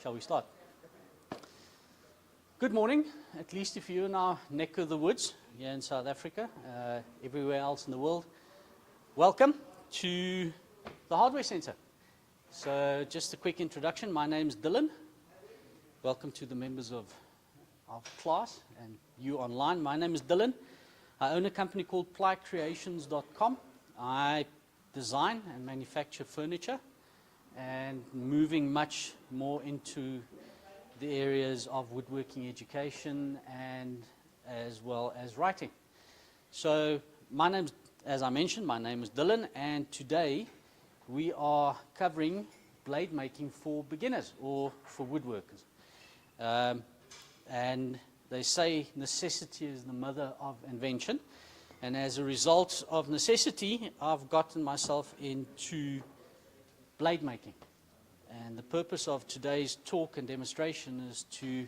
Shall we start? Good morning, at least if you're in our neck of the woods here in South Africa, everywhere else in the world. Welcome to the Hardware Centre. So just a quick introduction, my name's Dylan. Welcome to the members of our class and you online. My name is Dylan. I own a company called plycreations.com. I design and manufacture furniture and moving much more into the areas of woodworking education and as well as writing. So my name's, as I mentioned, my name is Dylan, and today we are covering blade making for beginners or for woodworkers. And they say necessity is the mother of invention, and as a result of necessity I've gotten myself into blade making. And the purpose of today's talk and demonstration is to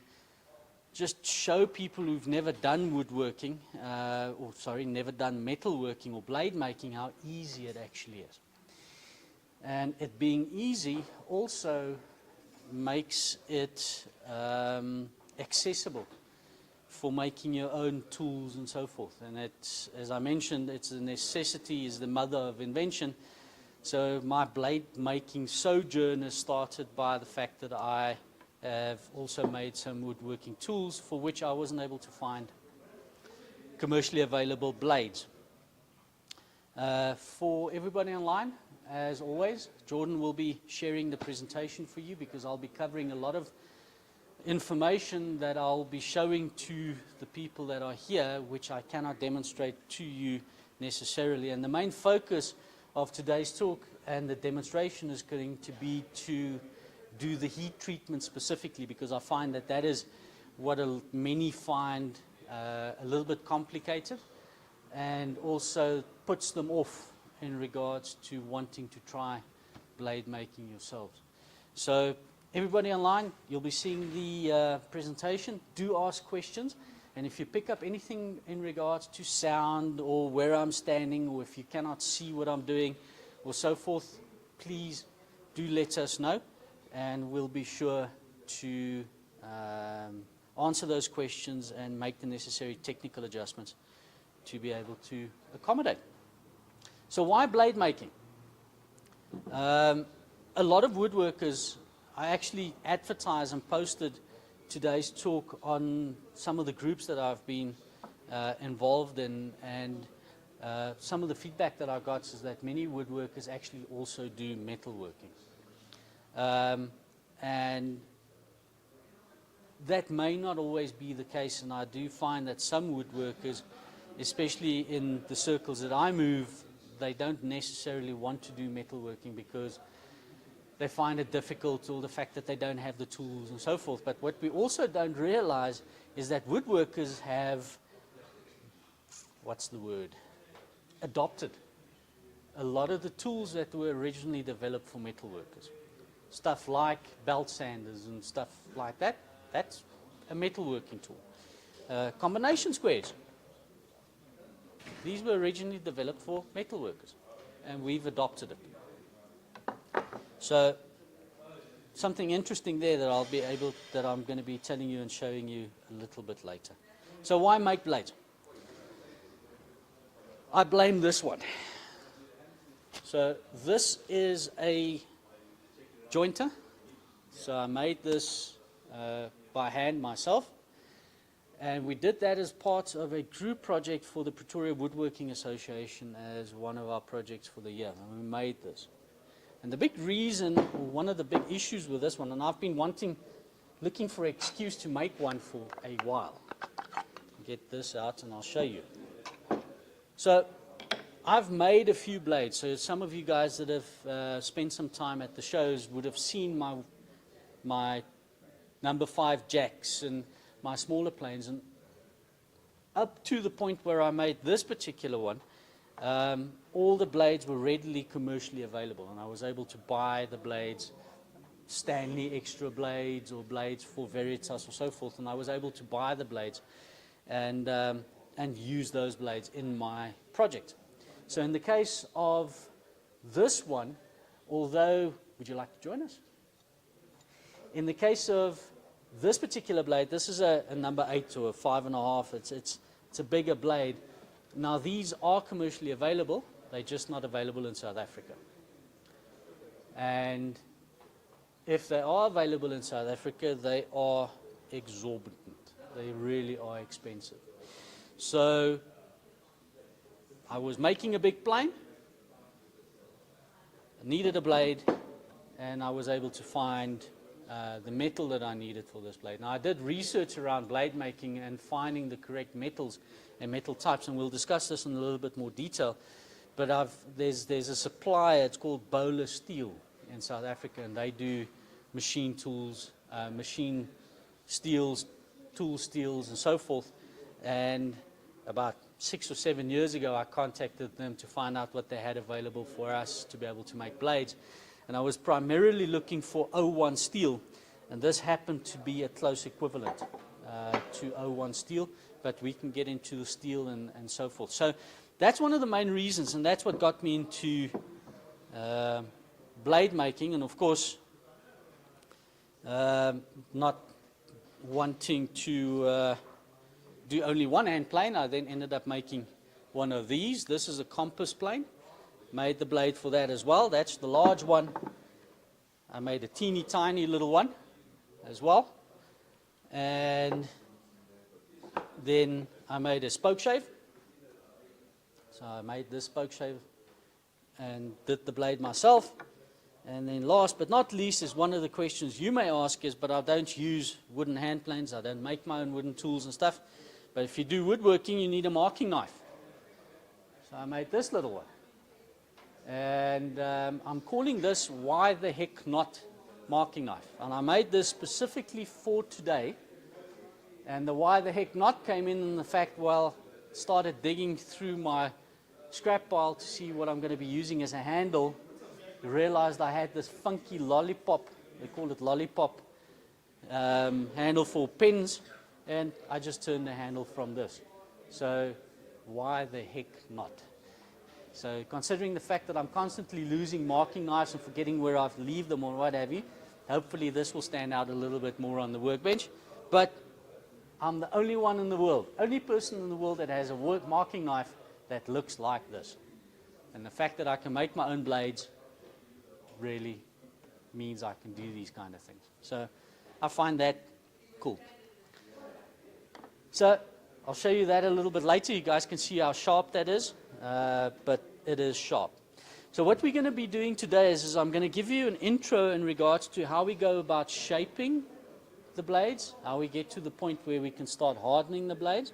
just show people who've never done woodworking, never done metalworking or blade making, how easy it actually is. And it being easy also makes it accessible for making your own tools and so forth. And it's, as I mentioned, it's a necessity is the mother of invention. So my blade making sojourn has started by the fact that I have also made some woodworking tools for which I wasn't able to find commercially available blades. For everybody online, as always, Jordan will be sharing the presentation for you because I'll be covering a lot of information that I'll be showing to the people that are here, which I cannot demonstrate to you necessarily. And the main focus of today's talk and the demonstration is going to be to do the heat treatment specifically, because I find that that is what many find a little bit complicated and also puts them off in regards to wanting to try blade making yourselves. So everybody online, you'll be seeing the presentation. Do ask questions, and if you pick up anything in regards to sound or where I'm standing, or if you cannot see what I'm doing or so forth, please do let us know, and we'll be sure to answer those questions and make the necessary technical adjustments to be able to accommodate. So why blade making? A lot of woodworkers, I actually advertised and posted today's talk on some of the groups that I've been involved in, and some of the feedback that I got is that many woodworkers actually also do metalworking. And that may not always be the case, and I do find that some woodworkers, especially in the circles that I move, they don't necessarily want to do metalworking because they find it difficult, or the fact that they don't have the tools and so forth. But what we also don't realize is that woodworkers have, adopted a lot of the tools that were originally developed for metalworkers. Stuff like belt sanders and stuff like that, that's a metalworking tool. Combination squares. These were originally developed for metalworkers, and we've adopted it. So something interesting there that I'm going to be telling you and showing you a little bit later. So why make blades? I blame this one. So this is a jointer. So I made this by hand myself. And we did that as part of a group project for the Pretoria Woodworking Association as one of our projects for the year. And we made this. And the big reason, or one of the big issues with this one, and I've been looking for an excuse to make one for a while. Get this out and I'll show you. So I've made a few blades. So some of you guys that have spent some time at the shows would have seen my number 5 jacks and my smaller planes, and up to the point where I made this particular one, all the blades were readily commercially available, and I was able to buy the blades, Stanley extra blades or blades for Veritas or so forth, and I was able to buy the blades and use those blades in my project. So in the case of this one, although, would you like to join us? in the case of this particular blade, this is a number 8 or a 5.5. It's a bigger blade. Now these are commercially available. They're just not available in South Africa. And if they are available in South Africa, they are exorbitant. They really are expensive. So I was making a big plane, I needed a blade, and I was able to find the metal that I needed for this blade. Now I did research around blade making and finding the correct metals and metal types, and we'll discuss this in a little bit more detail. But there's a supplier, it's called Bowler Steel in South Africa, and they do machine tools, machine steels, tool steels, and so forth. And about 6 or 7 years ago, I contacted them to find out what they had available for us to be able to make blades. And I was primarily looking for O1 steel, and this happened to be a close equivalent to O1 steel, but we can get into steel and so forth. So that's one of the main reasons, and that's what got me into blade making. And of course, not wanting to do only one hand plane, I then ended up making one of these. This is a compass plane. Made the blade for that as well. That's the large one. I made a teeny tiny little one as well. And then I made a spoke shave. So I made this spoke shave and did the blade myself. And then last but not least is one of the questions you may ask is, but I don't use wooden hand planes. I don't make my own wooden tools and stuff. But if you do woodworking, you need a marking knife. So I made this little one. And I'm calling this Why the Heck Not marking knife. And I made this specifically for today. And the why the heck not came in the fact, well, started digging through my scrap pile to see what I'm going to be using as a handle. Realized I had this funky lollipop, they call it lollipop, handle for pens. And I just turned the handle from this. So why the heck not? So considering the fact that I'm constantly losing marking knives and forgetting where I've leave them or what have you, hopefully this will stand out a little bit more on the workbench. But I'm the only one in the world, only person in the world that has a marking knife that looks like this. And the fact that I can make my own blades really means I can do these kind of things. So I find that cool. So I'll show you that a little bit later. You guys can see how sharp that is, but it is sharp. So what we're going to be doing today is I'm going to give you an intro in regards to how we go about shaping the blades, how we get to the point where we can start hardening the blades.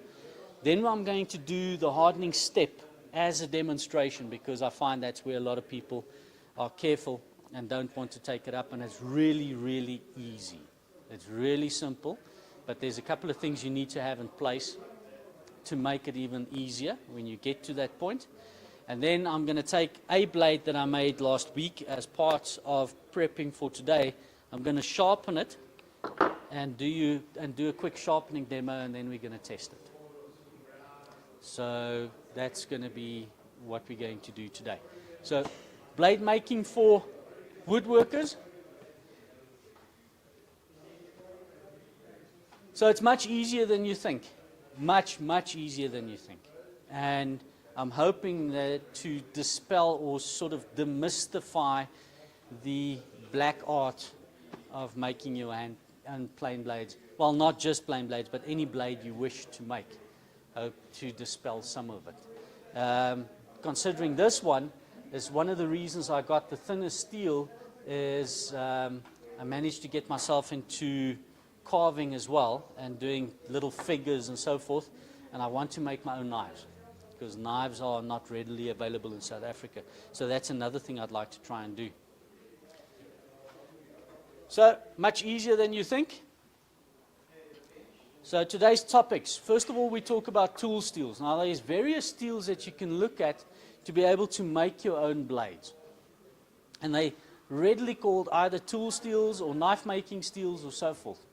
Then I'm going to do the hardening step as a demonstration, because I find that's where a lot of people are careful and don't want to take it up, and it's really, really easy. It's really simple. But there's a couple of things you need to have in place to make it even easier when you get to that point. And then I'm going to take a blade that I made last week as part of prepping for today. I'm going to sharpen it and do a quick sharpening demo, and then we're going to test it. So that's going to be what we're going to do today. So blade making for woodworkers. So it's much easier than you think, much, much easier than you think. And I'm hoping that to dispel or sort of demystify the black art of making your hand and plain blades. Well, not just plain blades, but any blade you wish to make. Hope to dispel some of it. Considering this one is one of the reasons I got the thinner steel is I managed to get myself into carving as well and doing little figures and so forth, and I want to make my own knives because knives are not readily available in South Africa. So that's another thing I'd like to try and do. So much easier than you think. So today's topics, first of all, we talk about tool steels. Now there's various steels that you can look at to be able to make your own blades, and they readily called either tool steels or knife making steels or so forth.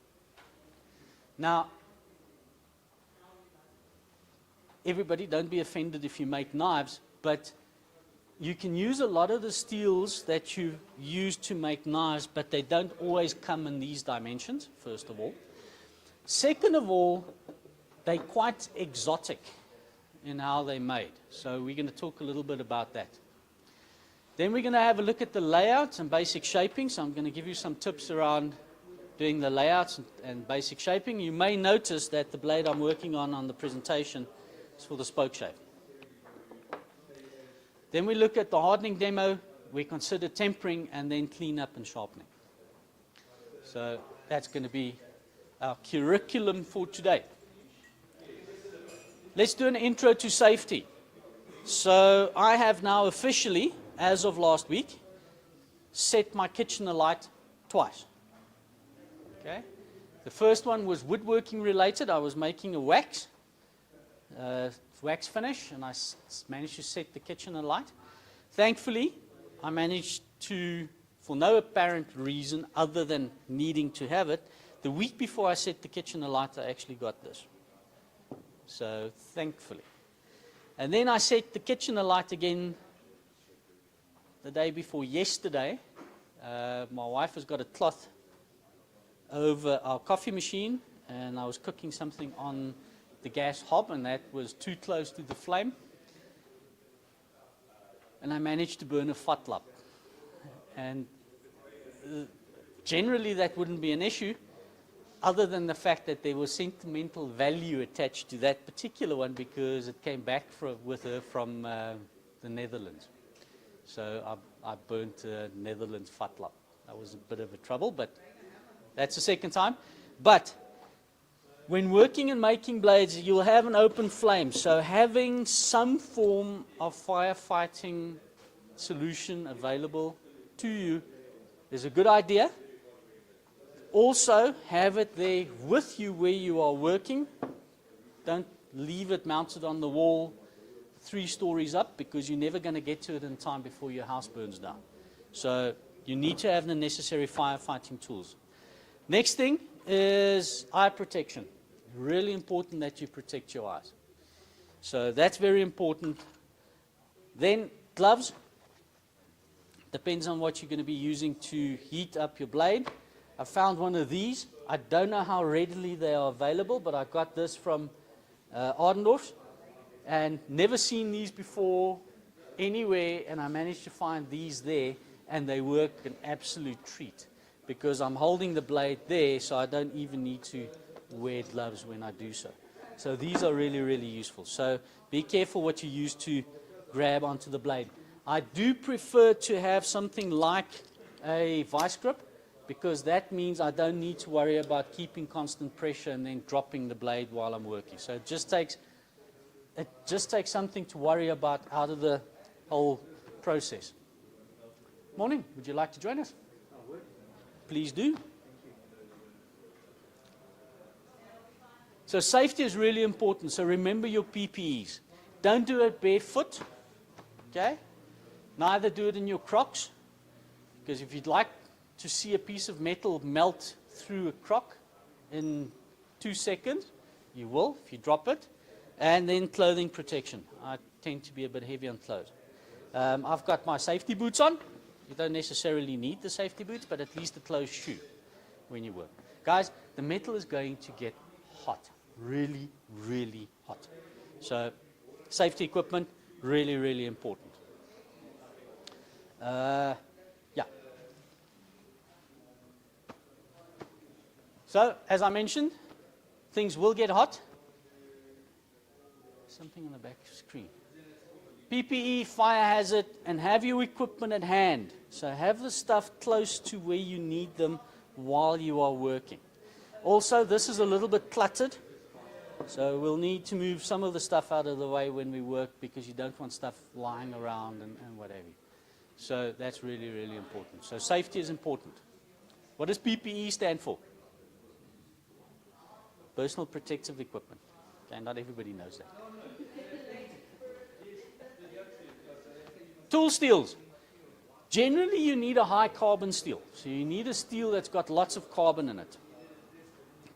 Now, everybody, don't be offended if you make knives, but you can use a lot of the steels that you use to make knives, but they don't always come in these dimensions, first of all. Second of all, they're quite exotic in how they're made. So we're going to talk a little bit about that. Then we're going to have a look at the layout and basic shaping. So I'm going to give you some tips around doing the layouts and basic shaping. You may notice that the blade I'm working on the presentation is for the spoke shape. Then we look at the hardening demo, we consider tempering, and then clean up and sharpening. So that's going to be our curriculum for today. Let's do an intro to safety. So I have now officially, as of last week, set my kitchen alight twice. Okay. The first one was woodworking related. I was making a wax finish, and I managed to set the kitchen alight. Thankfully, I managed to, for no apparent reason other than needing to have it, the week before I set the kitchen alight, I actually got this. So, thankfully. And then I set the kitchen alight again the day before yesterday. My wife has got a cloth over our coffee machine, and I was cooking something on the gas hob, and that was too close to the flame, and I managed to burn a fatlap. And generally that wouldn't be an issue, other than the fact that there was sentimental value attached to that particular one because it came back with her from the Netherlands. So I burnt a Netherlands fatlap. That was a bit of a trouble, but that's the second time. But when working and making blades, you'll have an open flame. So having some form of firefighting solution available to you is a good idea. Also, have it there with you where you are working. Don't leave it mounted on the wall 3 stories up, because you're never going to get to it in time before your house burns down. So you need to have the necessary firefighting tools. Next thing is eye protection. Really important that you protect your eyes. So that's very important. Then gloves. Depends on what you're going to be using to heat up your blade. I found one of these. I don't know how readily they are available, but I got this from Ardendorf's and never seen these before anywhere, and I managed to find these there, and they work an absolute treat because I'm holding the blade there, so I don't even need to wear gloves when I do so. So these are really, really useful. So be careful what you use to grab onto the blade. I do prefer to have something like a vice grip, because that means I don't need to worry about keeping constant pressure and then dropping the blade while I'm working. So it just takes something to worry about out of the whole process. Morning, would you like to join us? Please do. So safety is really important. So remember your PPEs. Don't do it barefoot. Okay? Neither do it in your Crocs, because if you'd like to see a piece of metal melt through a Croc in 2 seconds, you will if you drop it. And then clothing protection. I tend to be a bit heavy on clothes. I've got my safety boots on. You don't necessarily need the safety boots, but at least a closed shoe when you work. Guys, the metal is going to get hot. Really, really hot. So safety equipment, really, really important. Yeah. So, as I mentioned, things will get hot. Something on the back screen. PPE, fire hazard, and have your equipment at hand. So have the stuff close to where you need them while you are working. Also, this is a little bit cluttered, so we'll need to move some of the stuff out of the way when we work, because you don't want stuff lying around and whatever. So that's really, really important. So safety is important. What does PPE stand for? Personal protective equipment. Okay, not everybody knows that. Tool steels. Generally, you need a high carbon steel. So you need a steel that's got lots of carbon in it.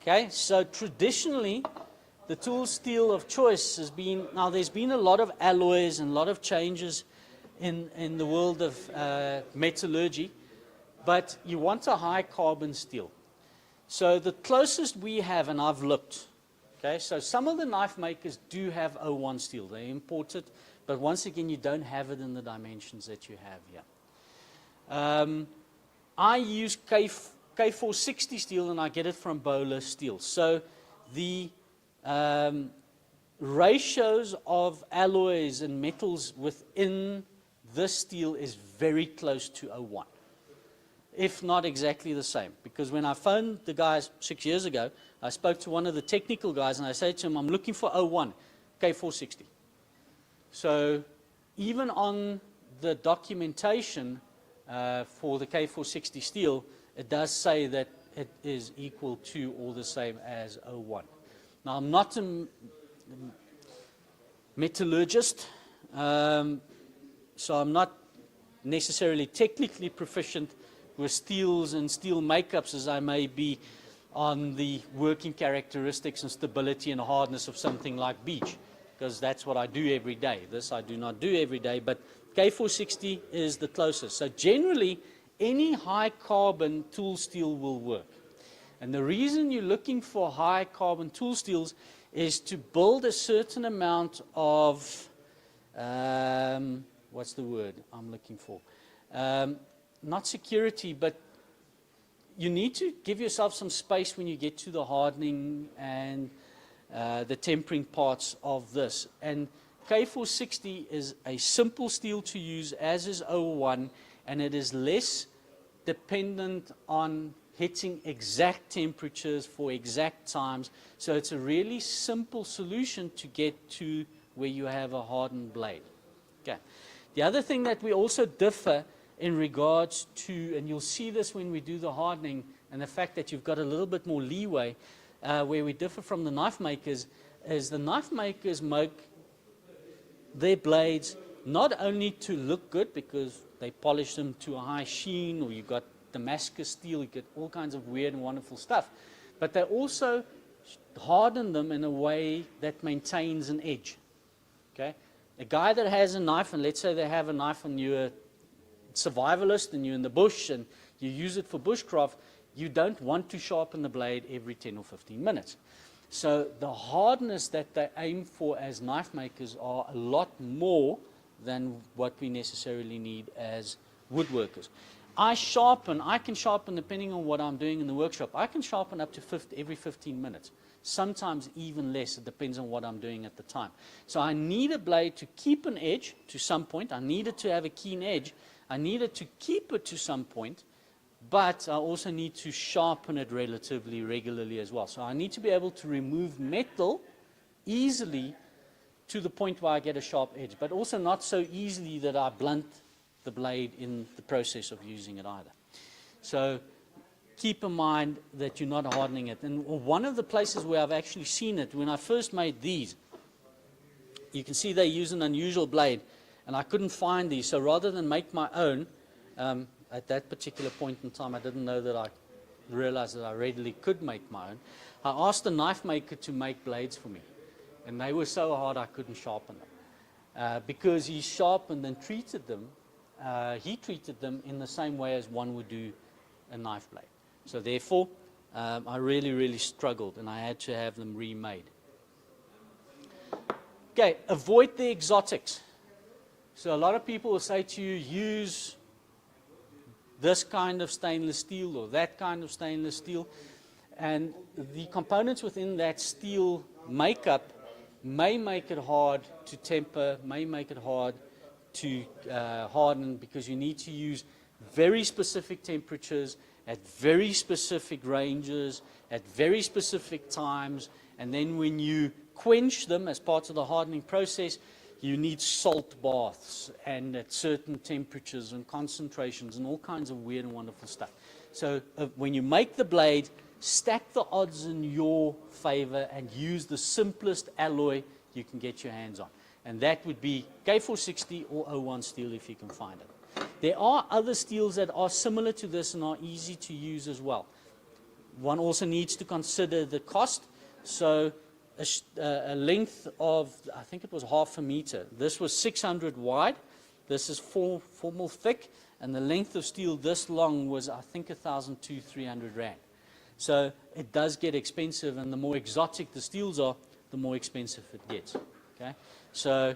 Okay, so traditionally, the tool steel of choice has been, now there's been a lot of alloys and a lot of changes in the world of metallurgy, but you want a high carbon steel. So the closest we have, and I've looked, okay, so some of the knife makers do have O1 steel. They import it, but once again, you don't have it in the dimensions that you have here. I use K460 steel, and I get it from Bowler Steel. So the ratios of alloys and metals within this steel is very close to O1, if not exactly the same. Because when I phoned the guys 6 years ago, I spoke to one of the technical guys, and I said to him, I'm looking for O1, K460. So even on the documentation for the K460 steel, it does say that it is equal to or the same as O1. Now, I'm not a metallurgist, so I'm not necessarily technically proficient with steels and steel makeups as I may be on the working characteristics and stability and hardness of something like beech, because that's what I do every day. This I do not do every day, but K460 is the closest. So generally, any high carbon tool steel will work. And the reason you're looking for high carbon tool steels is to build a certain amount of, what's the word I'm looking for? Not security, but you need to give yourself some space when you get to the hardening and the tempering parts of this. And K460 is a simple steel to use, as is O1, and it is less dependent on hitting exact temperatures for exact times. So it's a really simple solution to get to where you have a hardened blade. Okay. The other thing that we also differ in regards to, and you'll see this when we do the hardening, and the fact that you've got a little bit more leeway, where we differ from the knife makers, is the knife makers make their blades not only to look good because they polish them to a high sheen, or you've got Damascus steel, you get all kinds of weird and wonderful stuff, but they also harden them in a way that maintains an edge. Okay? A guy that has a knife, and let's say they have a knife and you're a survivalist and you're in the bush and you use it for bushcraft, you don't want to sharpen the blade every 10 or 15 minutes. So the hardness that they aim for as knife makers are a lot more than what we necessarily need as woodworkers. I can sharpen depending on what I'm doing in the workshop. I can sharpen up to every 15 minutes, sometimes even less. It depends on what I'm doing at the time. So I need a blade to keep an edge to some point. I need it to have a keen edge. I need it to keep it to some point, but I also need to sharpen it relatively regularly as well. So I need to be able to remove metal easily to the point where I get a sharp edge, but also not so easily that I blunt the blade in the process of using it either. So keep in mind that you're not hardening it. And one of the places where I've actually seen it, when I first made these, you can see they use an unusual blade, and I couldn't find these. So rather than make my own, at that particular point in time, I didn't know that I realized that I readily could make my own. I asked the knife maker to make blades for me, and they were so hard I couldn't sharpen them. Because he sharpened and treated them, he treated them in the same way as one would do a knife blade. So therefore, I really struggled, and I had to have them remade. Okay, avoid the exotics. So a lot of people will say to you, use this kind of stainless steel or that kind of stainless steel, and the components within that steel makeup may make it hard to temper, may make it hard to harden, because you need to use very specific temperatures at very specific ranges at very specific times, and then when you quench them as part of the hardening process, you need salt baths and at certain temperatures and concentrations and all kinds of weird and wonderful stuff. So when you make the blade, stack the odds in your favor and use the simplest alloy you can get your hands on. And that would be K460 or O1 steel if you can find it. There are other steels that are similar to this and are easy to use as well. One also needs to consider the cost. So a length of, I think it was 0.5 meter. This was 600 wide, This is 4 mil thick, and the length of steel this long was, I think, 1,200-300 rand. So it does get expensive, and the more exotic the steels are, the more expensive it gets. Okay, so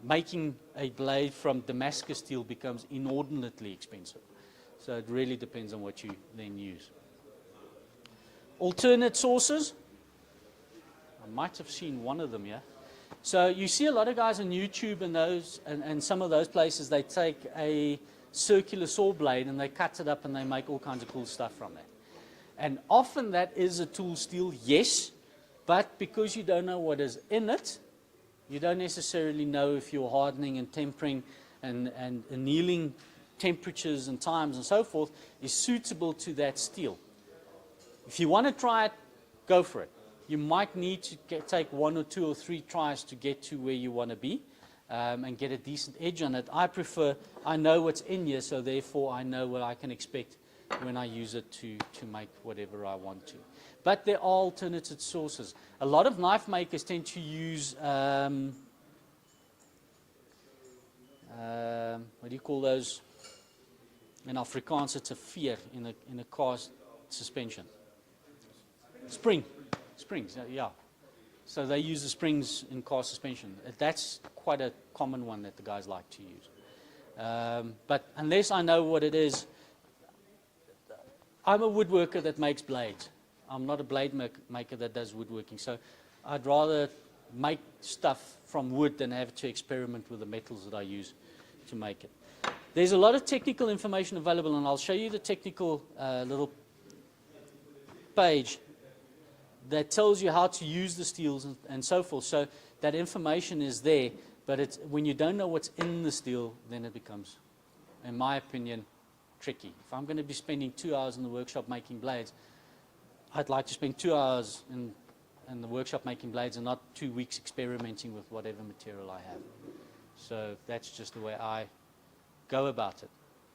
making a blade from Damascus steel becomes inordinately expensive. So it really depends on what you then use. Alternate sources. I might have seen one of them here. So you see a lot of guys on YouTube and those, and some of those places, they take a circular saw blade and they cut it up and they make all kinds of cool stuff from that. And often that is a tool steel, yes, but because you don't know what is in it, you don't necessarily know if your hardening and tempering and annealing temperatures and times and so forth is suitable to that steel. If you want to try it, go for it. You might need to take 1 or 2 or 3 tries to get to where you want to be and get a decent edge on it. I know what's in here, so therefore I know what I can expect when I use it to make whatever I want to. But there are alternative sources. A lot of knife makers tend to use, what do you call those? In Afrikaans, it's a veer in a car suspension. Springs, yeah. So they use the springs in car suspension. That's quite a common one that the guys like to use. But unless I know what it is, I'm a woodworker that makes blades. I'm not a blade maker that does woodworking. So I'd rather make stuff from wood than have to experiment with the metals that I use to make it. There's a lot of technical information available, and I'll show you the technical little page that tells you how to use the steels and so forth. So that information is there, but when you don't know what's in the steel, then it becomes, in my opinion, tricky. If I'm going to be spending 2 hours in the workshop making blades, I'd like to spend 2 hours in the workshop making blades and not 2 weeks experimenting with whatever material I have. So that's just the way I go about it.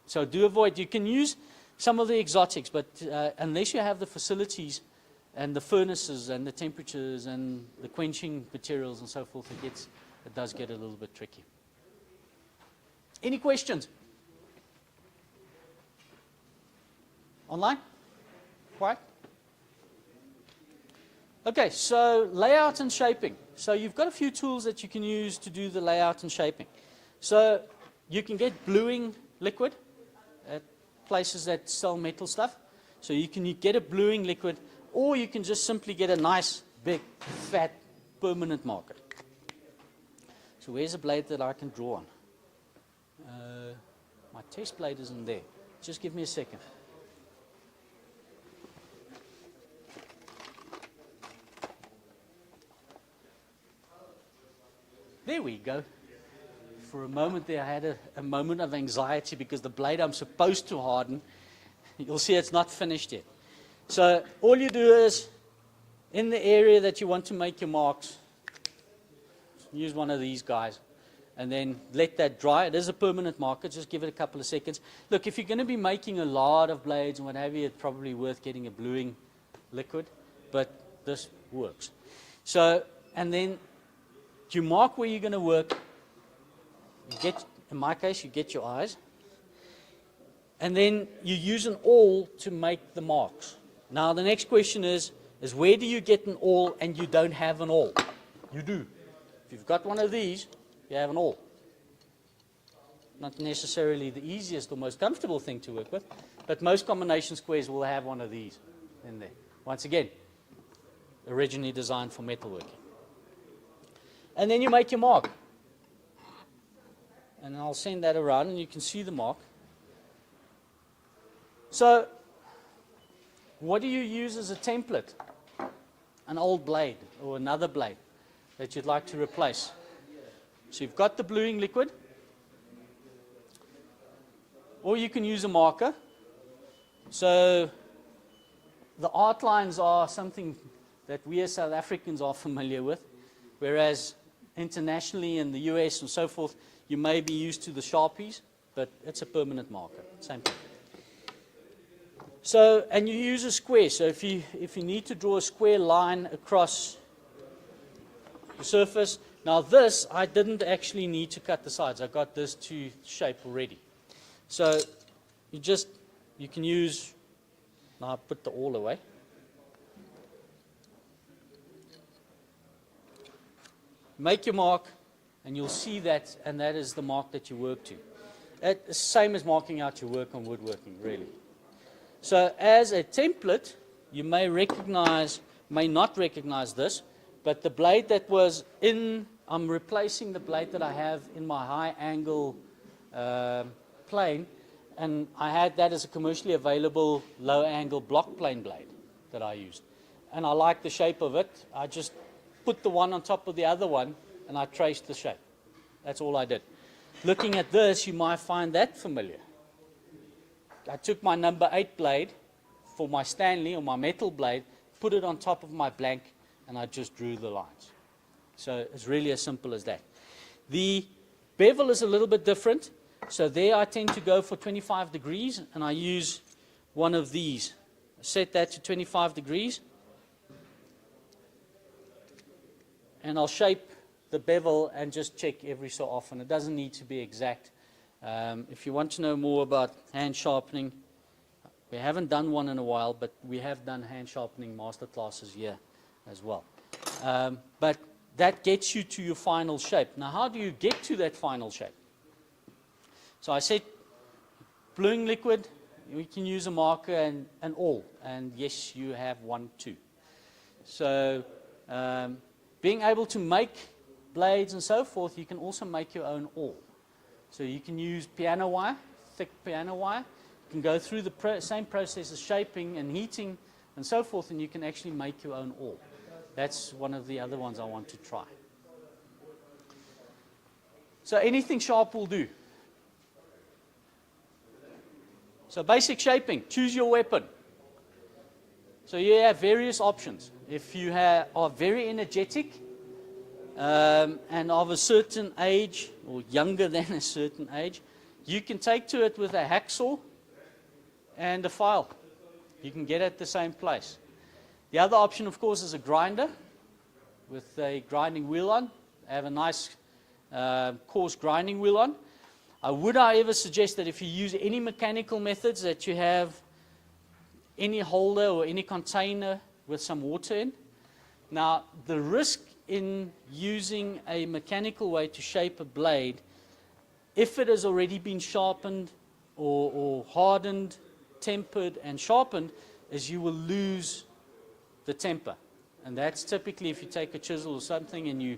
So do avoid, you can use some of the exotics, but unless you have the facilities and the furnaces and the temperatures and the quenching materials and so forth, it does get a little bit tricky. Any questions? Online? Quiet? Okay, so layout and shaping. So you've got a few tools that you can use to do the layout and shaping. So you can get bluing liquid at places that sell metal stuff. So you can get a bluing liquid, or you can just simply get a nice, big, fat, permanent marker. So where's a blade that I can draw on? My test blade isn't there. Just give me a second. There we go. For a moment there, I had a moment of anxiety because the blade I'm supposed to harden, you'll see it's not finished yet. So all you do is, in the area that you want to make your marks, use one of these guys, and then let that dry. It is a permanent marker, just give it a couple of seconds. Look, if you're going to be making a lot of blades and what have you, it's probably worth getting a bluing liquid, but this works. So, and then you mark where you're going to work. In my case, you get your eyes, and then you use an awl to make the marks. Now the next question is where do you get an awl and you don't have an awl? You do. If you've got one of these, you have an awl. Not necessarily the easiest or most comfortable thing to work with, but most combination squares will have one of these in there. Once again, originally designed for metalworking. And then you make your mark. And I'll send that around and you can see the mark. So, what do you use as a template? An old blade or another blade that you'd like to replace. So you've got the bluing liquid, or you can use a marker. So the art lines are something that we as South Africans are familiar with, whereas internationally in the US and so forth, you may be used to the Sharpies, but it's a permanent marker, same thing. So, and you use a square. So if you need to draw a square line across the surface, Now this, I didn't actually need to cut the sides. I got this to shape already. So you can use, now I put the awl away. Make your mark, and you'll see that, and that is the mark that you work to. It's the same as marking out your work on woodworking, really. So as a template, you may not recognize this, but the blade that was I'm replacing the blade that I have in my high angle plane, and I had that as a commercially available low angle block plane blade that I used. And I like the shape of it. I just put the one on top of the other one, and I traced the shape. That's all I did. Looking at this, you might find that familiar. I took my number 8 blade for my Stanley, or my metal blade, put it on top of my blank, and I just drew the lines. So it's really as simple as that. The bevel is a little bit different. So there I tend to go for 25 degrees, and I use one of these. Set that to 25 degrees. And I'll shape the bevel and just check every so often. It doesn't need to be exact. If you want to know more about hand sharpening, we haven't done one in a while, but we have done hand sharpening master classes here as well. But that gets you to your final shape. Now, how do you get to that final shape? So I said, gluing liquid, we can use a marker and awl. And yes, you have one too. So being able to make blades and so forth, you can also make your own awl. So you can use piano wire, thick piano wire. You can go through the same process as shaping and heating and so forth, and you can actually make your own awl. That's one of the other ones I want to try. So anything sharp will do. So basic shaping, choose your weapon. So you have various options. If you are very energetic and of a certain age, or younger than a certain age, you can take to it with a hacksaw and a file. You can get it at the same place. The other option, of course, is a grinder with a grinding wheel on. I have a nice coarse grinding wheel on. I would, however, suggest that if you use any mechanical methods, that you have any holder or any container with some water in. Now, the risk in using a mechanical way to shape a blade, if it has already been sharpened or hardened, tempered, and sharpened, is you will lose the temper. And that's typically if you take a chisel or something and you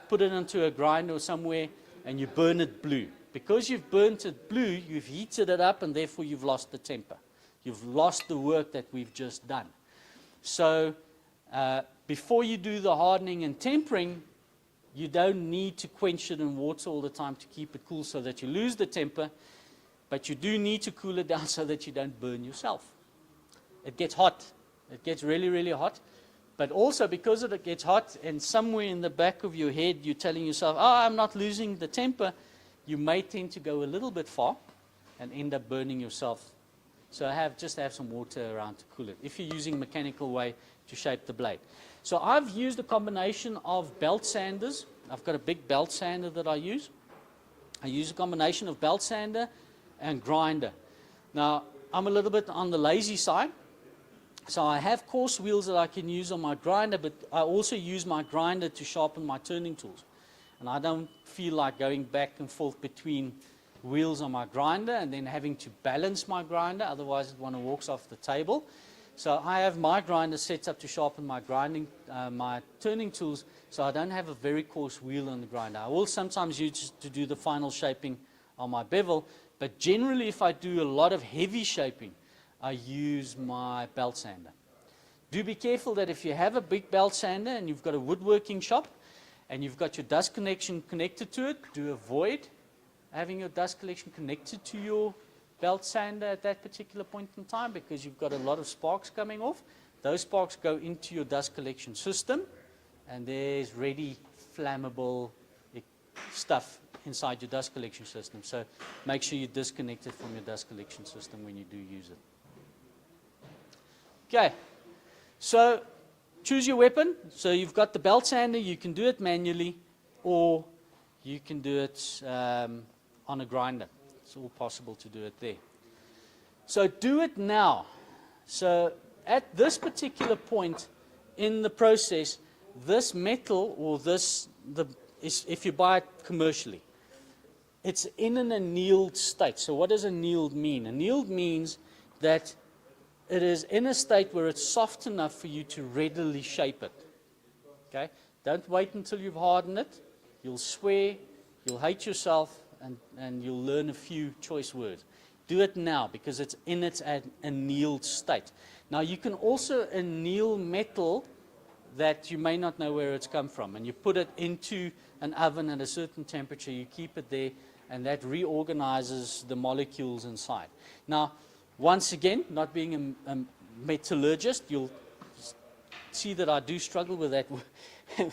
put it into a grinder or somewhere and you burn it blue. Because you've burnt it blue, you've heated it up, and therefore you've lost the temper. You've lost the work that we've just done. So before you do the hardening and tempering, you don't need to quench it in water all the time to keep it cool so that you lose the temper, but you do need to cool it down so that you don't burn yourself. It gets hot. It gets really, really hot. But also because it gets hot, and somewhere in the back of your head you're telling yourself, oh, I'm not losing the temper, you may tend to go a little bit far and end up burning yourself. So just have some water around to cool it, if you're using a mechanical way to shape the blade. So I've used a combination of belt sanders. I've got a big belt sander that I use. I use a combination of belt sander and grinder. Now, I'm a little bit on the lazy side. So I have coarse wheels that I can use on my grinder, but I also use my grinder to sharpen my turning tools. And I don't feel like going back and forth between wheels on my grinder and then having to balance my grinder, otherwise it walks off the table. So I have my grinder set up to sharpen my my turning tools, so I don't have a very coarse wheel on the grinder. I will sometimes use it to do the final shaping on my bevel, but generally if I do a lot of heavy shaping, I use my belt sander. Do be careful that if you have a big belt sander and you've got a woodworking shop and you've got your dust connection connected to it, do avoid having your dust collection connected to your belt sander at that particular point in time, because you've got a lot of sparks coming off. Those sparks go into your dust collection system, and there's ready flammable stuff inside your dust collection system. So make sure you disconnect it from your dust collection system when you do use it. Okay, so choose your weapon. So you've got the belt sander, you can do it manually. or you can do it on a grinder. It's all possible to do it there. So do it now. So at this particular point in the process, this metal, or if you buy it commercially, it's in an annealed state. So what does annealed mean? Annealed means that it is in a state where it's soft enough for you to readily shape it. Okay? Don't wait until you've hardened it. You'll swear, you'll hate yourself, and you'll learn a few choice words. Do it now because it's in its annealed state. Now you can also anneal metal that you may not know where it's come from, and you put it into an oven at a certain temperature, you keep it there, and that reorganizes the molecules inside. Now, once again, not being a metallurgist, you'll see that I do struggle with that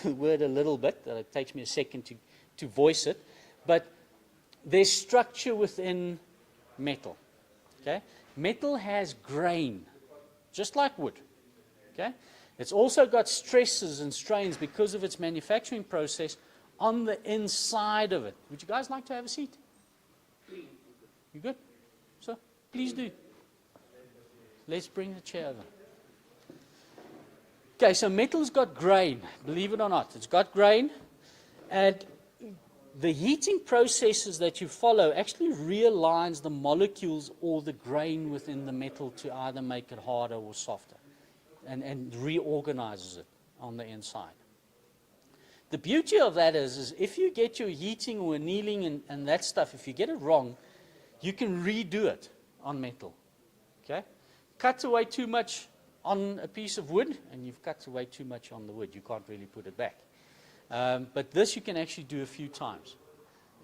word a little bit. It takes me a second to voice it. But there's structure within metal. Okay? Metal has grain, just like wood. Okay? It's also got stresses and strains because of its manufacturing process on the inside of it. Would you guys like to have a seat? You good? So, please do. Let's bring the chair over. Okay, so metal's got grain, believe it or not. It's got grain, and the heating processes that you follow actually realigns the molecules or the grain within the metal to either make it harder or softer, and reorganizes it on the inside. The beauty of that is if you get your heating or annealing and that stuff, if you get it wrong, you can redo it on metal. Okay? Cut away too much on a piece of wood, and you've cut away too much on the wood. You can't really put it back. But this you can actually do a few times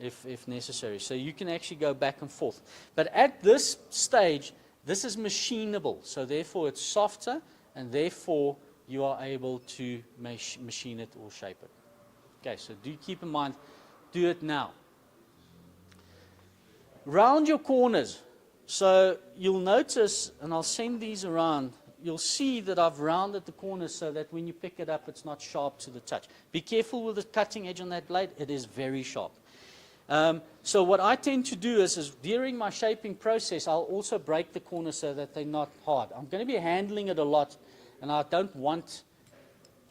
if necessary. So you can actually go back and forth. But at this stage, this is machinable. So therefore it's softer, and therefore you are able to machine it or shape it. Okay, so do keep in mind, do it now. Round your corners. So you'll notice, and I'll send these around, you'll see that I've rounded the corners so that when you pick it up, it's not sharp to the touch. Be careful with the cutting edge on that blade. It is very sharp. So what I tend to do is during my shaping process, I'll also break the corners so that they're not hard. I'm going to be handling it a lot, and I don't want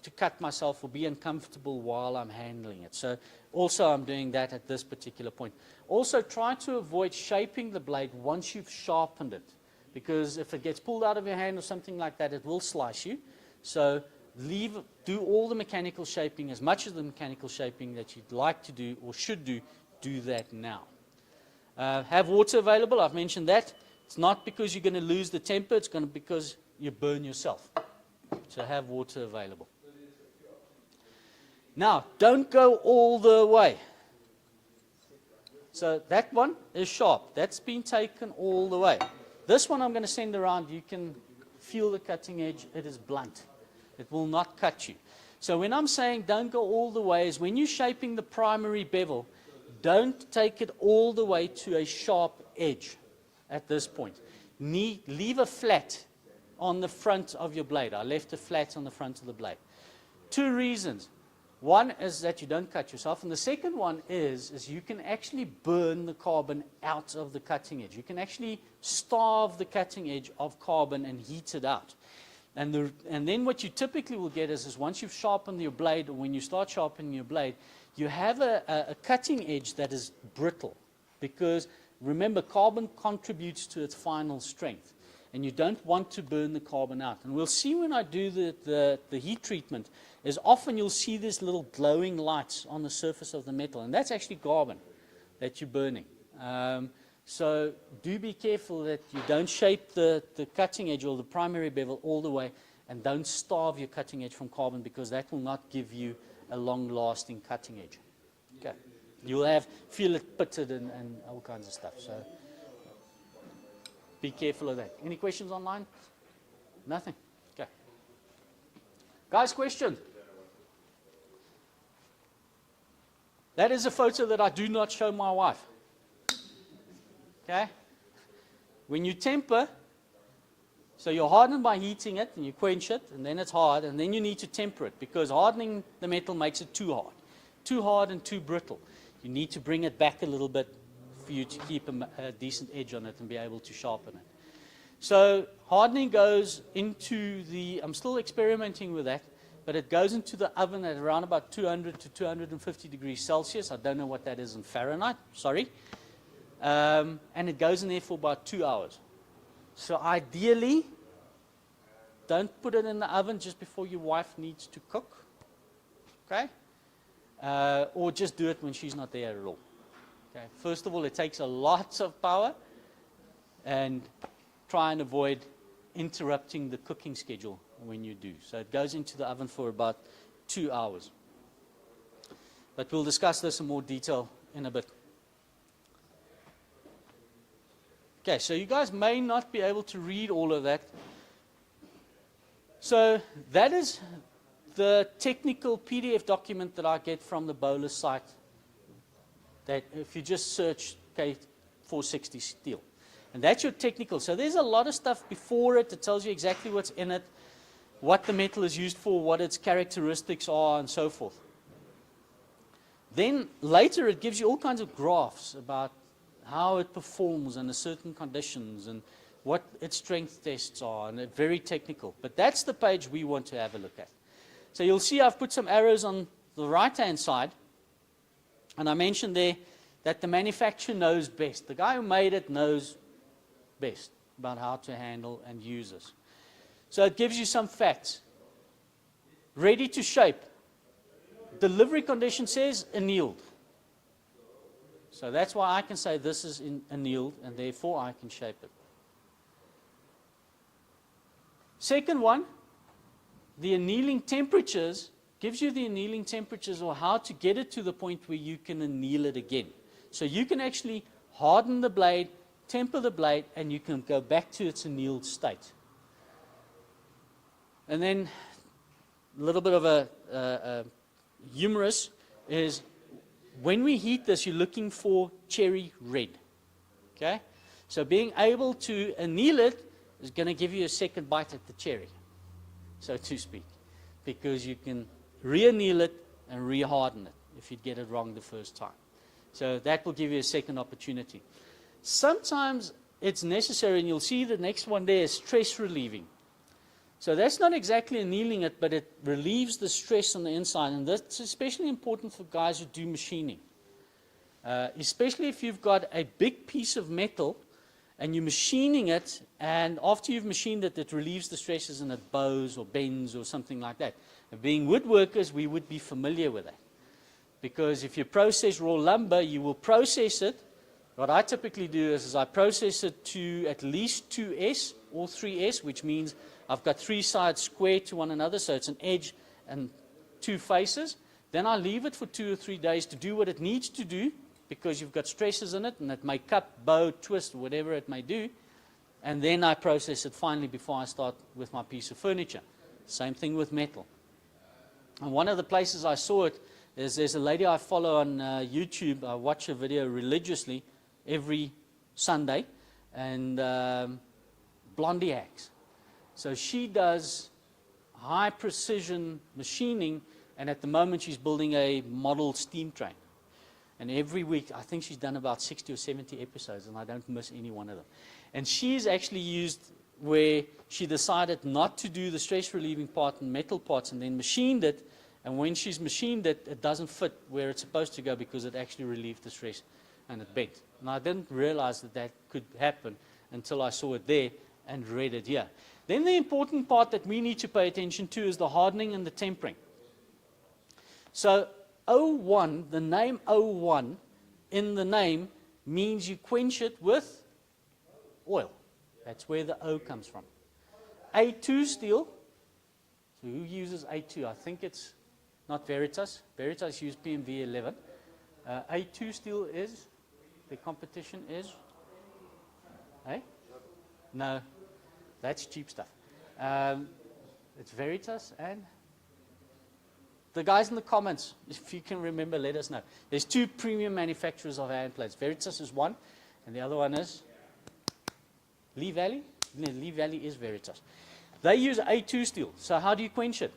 to cut myself or be uncomfortable while I'm handling it. So also I'm doing that at this particular point. Also try to avoid shaping the blade once you've sharpened it, because if it gets pulled out of your hand or something like that, it will slice you. So do all the mechanical shaping, as much of the mechanical shaping that you'd like to do or should do that now. Have water available, I've mentioned that. It's not because you're going to lose the temper, it's going to because you burn yourself. So have water available. Now, don't go all the way. So that one is sharp. That's been taken all the way. This one I'm going to send around. You can feel the cutting edge. It is blunt. It will not cut you. So when I'm saying don't go all the way, is when you're shaping the primary bevel, don't take it all the way to a sharp edge at this point. Leave a flat on the front of your blade. I left a flat on the front of the blade. Two reasons. One is that you don't cut yourself, and the second one is you can actually burn the carbon out of the cutting edge. You can actually starve the cutting edge of carbon and heat it out. And then what you typically will get is once you've sharpened your blade, or when you start sharpening your blade, you have a cutting edge that is brittle, because remember, carbon contributes to its final strength, and you don't want to burn the carbon out. And we'll see when I do the heat treatment, is often you'll see these little glowing lights on the surface of the metal, and that's actually carbon that you're burning. So do be careful that you don't shape the cutting edge or the primary bevel all the way, and don't starve your cutting edge from carbon, because that will not give you a long-lasting cutting edge. Okay. You'll feel it pitted and all kinds of stuff. So be careful of that. Any questions online? Nothing? Okay. Guys, questions? That is a photo that I do not show my wife. Okay? When you temper, so you harden by heating it, and you quench it, and then it's hard, and then you need to temper it, because hardening the metal makes it too hard. too hard and too brittle. You need to bring it back a little bit for you to keep a decent edge on it and be able to sharpen it. So hardening goes into I'm still experimenting with that, but it goes into the oven at around about 200 to 250 degrees Celsius. I don't know what that is in Fahrenheit, sorry. And it goes in there for about 2 hours. So ideally, don't put it in the oven just before your wife needs to cook, okay? Or just do it when she's not there at all. Okay? First of all, it takes a lot of power, and try and avoid interrupting the cooking schedule when you do. So it goes into the oven for about 2 hours. But we'll discuss this in more detail in a bit. Okay, so you guys may not be able to read all of that. So that is the technical PDF document that I get from the Bowler site. That if you just search K460 steel. And that's your technical. So there's a lot of stuff before it that tells you exactly what's in it, what the metal is used for, what its characteristics are, and so forth. Then later it gives you all kinds of graphs about how it performs under certain conditions and what its strength tests are, and it's very technical. But that's the page we want to have a look at. So you'll see I've put some arrows on the right-hand side, and I mentioned there that the manufacturer knows best. The guy who made it knows best about how to handle and use this. So it gives you some facts. Ready to shape. Delivery condition says annealed. So that's why I can say this is annealed, and therefore I can shape it. Second one, the annealing temperatures gives you the annealing temperatures, or how to get it to the point where you can anneal it again. So you can actually harden the blade, temper the blade, and you can go back to its annealed state. And then a little bit of a humorous is when we heat this, you're looking for cherry red. Okay? So being able to anneal it is going to give you a second bite at the cherry, so to speak, because you can re-anneal it and re-harden it if you get it wrong the first time. So that will give you a second opportunity. Sometimes it's necessary, and you'll see the next one there is stress relieving. So that's not exactly annealing it, but it relieves the stress on the inside, and that's especially important for guys who do machining. Especially if you've got a big piece of metal and you're machining it, and after you've machined it, it relieves the stresses and it bows or bends or something like that. And being woodworkers, we would be familiar with that. Because if you process raw lumber, you will process it. What I typically do is I process it to at least 2S or 3S, which means I've got 3 sides square to one another, so it's an edge and 2 faces. Then I leave it for 2 or 3 days to do what it needs to do, because you've got stresses in it, and it may cut, bow, twist, whatever it may do. And then I process it finally before I start with my piece of furniture. Same thing with metal. And one of the places I saw it is there's a lady I follow on YouTube. I watch her video religiously every Sunday, and Blondie Hacks. So she does high precision machining, and at the moment she's building a model steam train. And every week, I think she's done about 60 or 70 episodes, and I don't miss any one of them. And she's actually used where she decided not to do the stress relieving part and metal parts, and then machined it. And when she's machined it, it doesn't fit where it's supposed to go, because it actually relieved the stress and it bent. And I didn't realize that that could happen until I saw it there and read it here. Then the important part that we need to pay attention to is the hardening and the tempering. So O1, the name O1 in the name means you quench it with oil. That's where the O comes from. A2 steel, so who uses A2? I think it's not Veritas. Veritas use PMV 11. A2 steel is, the competition is, hey? No, that's cheap stuff. It's Veritas and the guys in the comments, if you can remember, let us know. There's 2 premium manufacturers of iron plates. Veritas is one, and the other one is Lee Valley. No, Lee Valley is Veritas. They use A2 steel. So how do you quench it?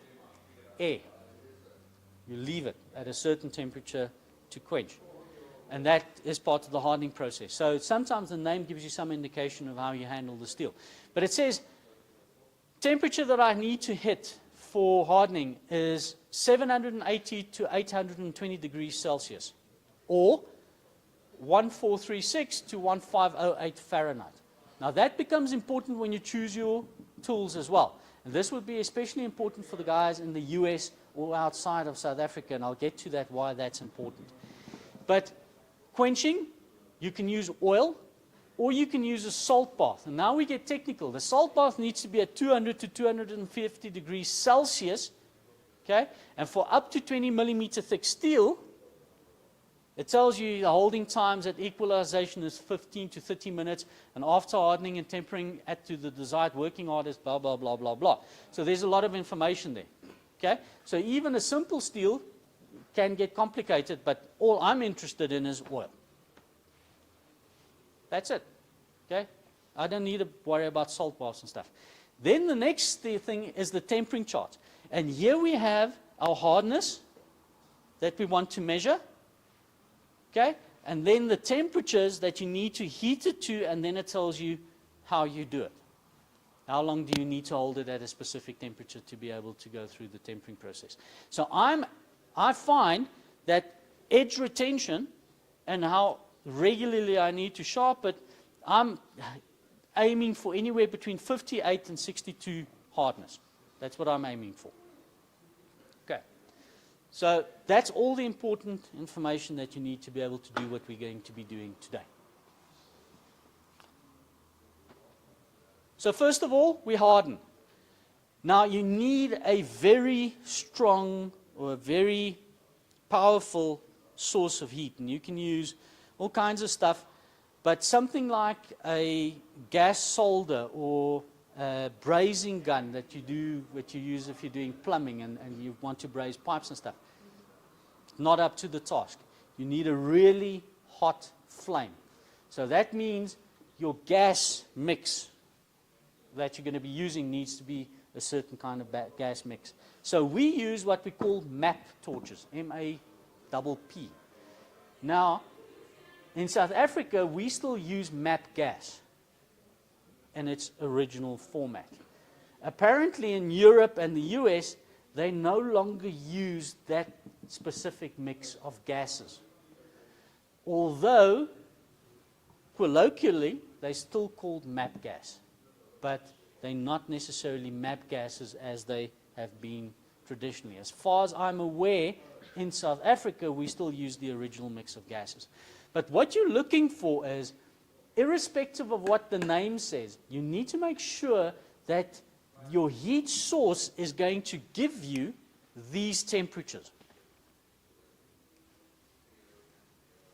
Air. You leave it at a certain temperature to quench. And that is part of the hardening process. So sometimes the name gives you some indication of how you handle the steel. But it says, temperature that I need to hit for hardening is 780 to 820 degrees Celsius, or 1436 to 1508 Fahrenheit. Now that becomes important when you choose your tools as well. And this would be especially important for the guys in the US or outside of South Africa, and I'll get to that, why that's important. But quenching, you can use oil, or you can use a salt bath. And now we get technical. The salt bath needs to be at 200 to 250 degrees Celsius, okay? And for up to 20 millimeter thick steel, it tells you the holding times at equalization is 15 to 30 minutes, and after hardening and tempering at to the desired working hardness, blah, blah, blah, blah, blah. So there's a lot of information there, okay? So even a simple steel can get complicated, but all I'm interested in is oil. That's it, okay? I don't need to worry about salt baths and stuff. Then the next thing is the tempering chart. And here we have our hardness that we want to measure, okay? And then the temperatures that you need to heat it to, and then it tells you how you do it. How long do you need to hold it at a specific temperature to be able to go through the tempering process? So I find that edge retention and how regularly I need to sharpen it, I'm aiming for anywhere between 58 and 62 hardness. That's what I'm aiming for. Okay. So that's all the important information that you need to be able to do what we're going to be doing today. So first of all, we harden. Now you need a very strong or a very powerful source of heat, and you can use all kinds of stuff, but something like a gas solder or a brazing gun that you use if you're doing plumbing and you want to braze pipes and stuff, not up to the task. You need a really hot flame. So that means your gas mix that you're going to be using needs to be a certain kind of gas mix. So we use what we call MAP torches, M-A-P-P. Now, in South Africa, we still use MAP gas in its original format. Apparently in Europe and the US, they no longer use that specific mix of gases. Although, colloquially, they're still called MAP gas, but they're not necessarily MAP gases as they have been traditionally. As far as I'm aware, in South Africa, we still use the original mix of gases. But what you're looking for is, irrespective of what the name says, you need to make sure that your heat source is going to give you these temperatures.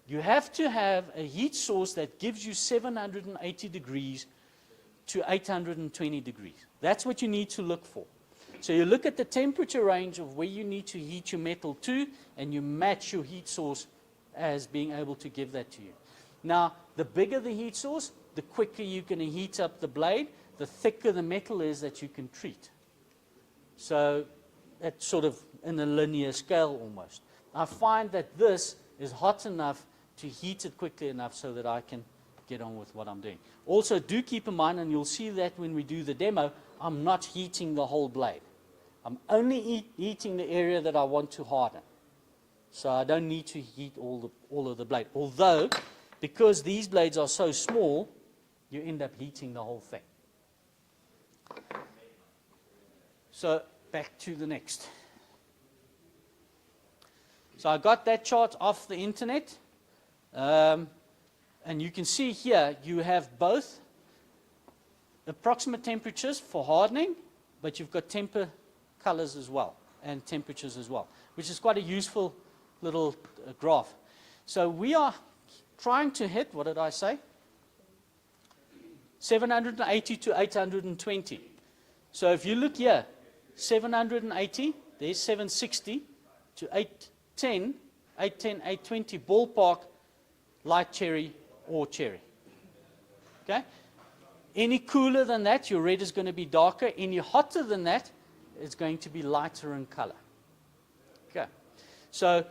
You have to have a heat source that gives you 780 degrees to 820 degrees. That's what you need to look for. So you look at the temperature range of where you need to heat your metal to, and you match your heat source as being able to give that to you. Now, the bigger the heat source, the quicker you're going to heat up the blade, the thicker the metal is that you can treat. So that's sort of in a linear scale almost. I find that this is hot enough to heat it quickly enough so that I can get on with what I'm doing. Also, do keep in mind, and you'll see that when we do the demo, I'm not heating the whole blade. I'm only heating the area that I want to harden. So I don't need to heat all of the blade. Although, because these blades are so small, you end up heating the whole thing. So back to the next. So I got that chart off the internet. And you can see here, you have both approximate temperatures for hardening, but you've got temper colors as well, and temperatures as well, which is quite a useful little graph. So we are trying to hit, what did I say? 780 to 820. So if you look here, 780, there's 760 to 810, 820 ballpark, light cherry or cherry. Okay? Any cooler than that, your red is going to be darker. Any hotter than that, it's going to be lighter in color. Okay. So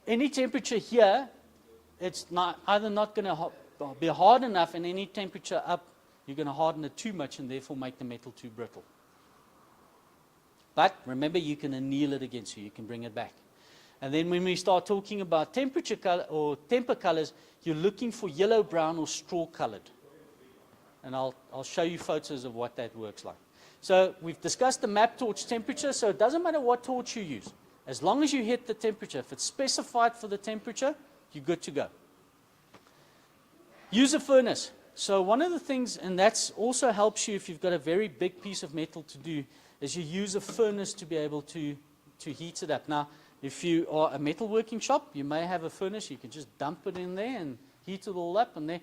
any temperature here, it's either not going to be hard enough, and any temperature up, you're going to harden it too much and therefore make the metal too brittle. But remember, you can anneal it again, so you can bring it back. And then when we start talking about temperature color or temper colors, you're looking for yellow, brown, or straw colored. And I'll show you photos of what that works like. So we've discussed the map torch temperature, so it doesn't matter what torch you use. As long as you hit the temperature, if it's specified for the temperature, you're good to go. Use a furnace. So one of the things, and that also helps you if you've got a very big piece of metal to do, is you use a furnace to be able to heat it up. Now, if you are a metalworking shop, you may have a furnace. You can just dump it in there and heat it all up. And there,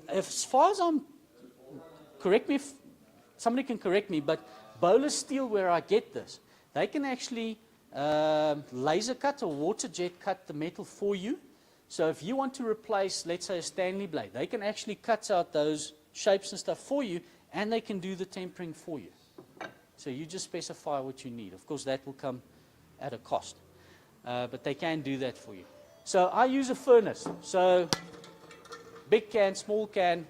as far as correct me if somebody can correct me, but Bowler Steel, where I get this, they can actually laser cut or water jet cut the metal for you. So if you want to replace, let's say, a Stanley blade, they can actually cut out those shapes and stuff for you, and they can do the tempering for you. So you just specify what you need. Of course, that will come at a cost, but they can do that for you. So I use a furnace. So big can, small can,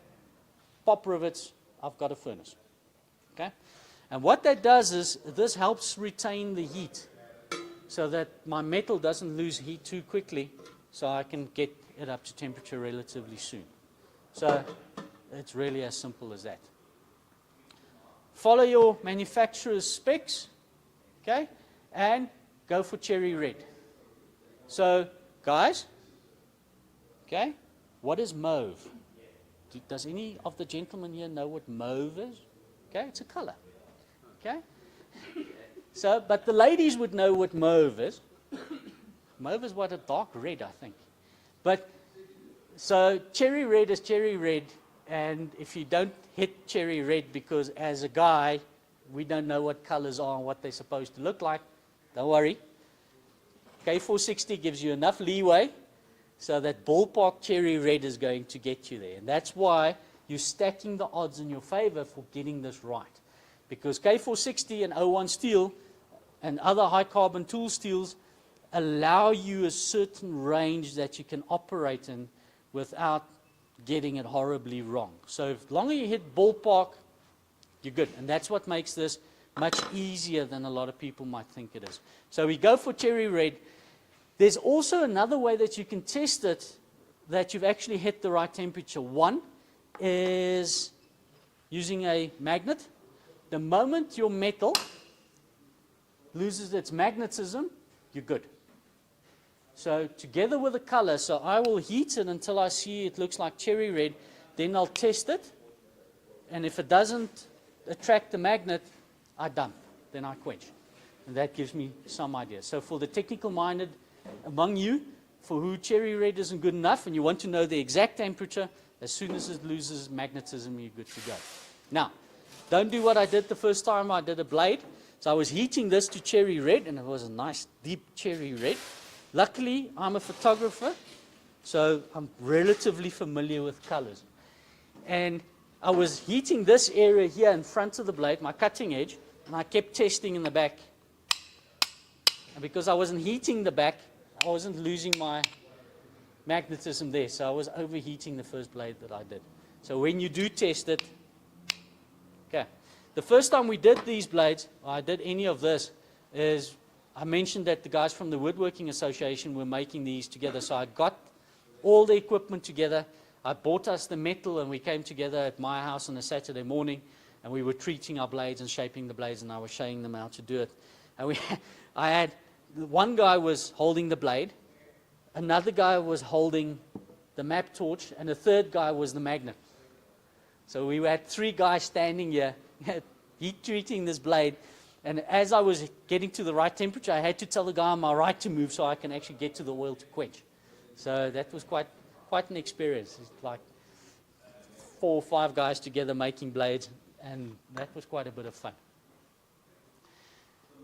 pop rivets, I've got a furnace. Okay? And what that does is this helps retain the heat so that my metal doesn't lose heat too quickly, so I can get it up to temperature relatively soon. So it's really as simple as that. Follow your manufacturer's specs, okay, and go for cherry red. So, guys, okay, what is mauve? Does any of the gentlemen here know what mauve is? Okay, it's a color. Okay? So, but the ladies would know what mauve is. Mauve is what, a dark red, I think. But, so cherry red is cherry red, and if you don't hit cherry red, because as a guy, we don't know what colors are and what they're supposed to look like, don't worry. K460 gives you enough leeway so that ballpark cherry red is going to get you there. And that's why you're stacking the odds in your favor for getting this right. Because K460 and 01 steel and other high carbon tool steels allow you a certain range that you can operate in without getting it horribly wrong. So as long as you hit ballpark, you're good. And that's what makes this much easier than a lot of people might think it is. So we go for cherry red. There's also another way that you can test it that you've actually hit the right temperature. One is using a magnet. The moment your metal loses its magnetism, you're good. So together with the color, so I will heat it until I see it looks like cherry red, then I'll test it, and if it doesn't attract the magnet, I dump, then I quench. And that gives me some idea. So for the technical minded among you, for who cherry red isn't good enough and you want to know the exact temperature, as soon as it loses magnetism, you're good to go. Now, don't do what I did the first time I did a blade. So I was heating this to cherry red, and it was a nice deep cherry red. Luckily, I'm a photographer, so I'm relatively familiar with colors. And I was heating this area here in front of the blade, my cutting edge, and I kept testing in the back. And because I wasn't heating the back, I wasn't losing my magnetism there, so I was overheating the first blade that I did. So when you do test it, okay. The first time we did these blades, or I did any of this, is I mentioned that the guys from the Woodworking Association were making these together. So I got all the equipment together. I bought us the metal, and we came together at my house on a Saturday morning, and we were treating our blades and shaping the blades, and I was showing them how to do it. And I had, one guy was holding the blade, another guy was holding the map torch, and the third guy was the magnet. So we had three guys standing here, heat treating this blade, and as I was getting to the right temperature, I had to tell the guy on my right to move so I can actually get to the oil to quench. So that was quite an experience. It's like 4 or 5 guys together making blades, and that was quite a bit of fun.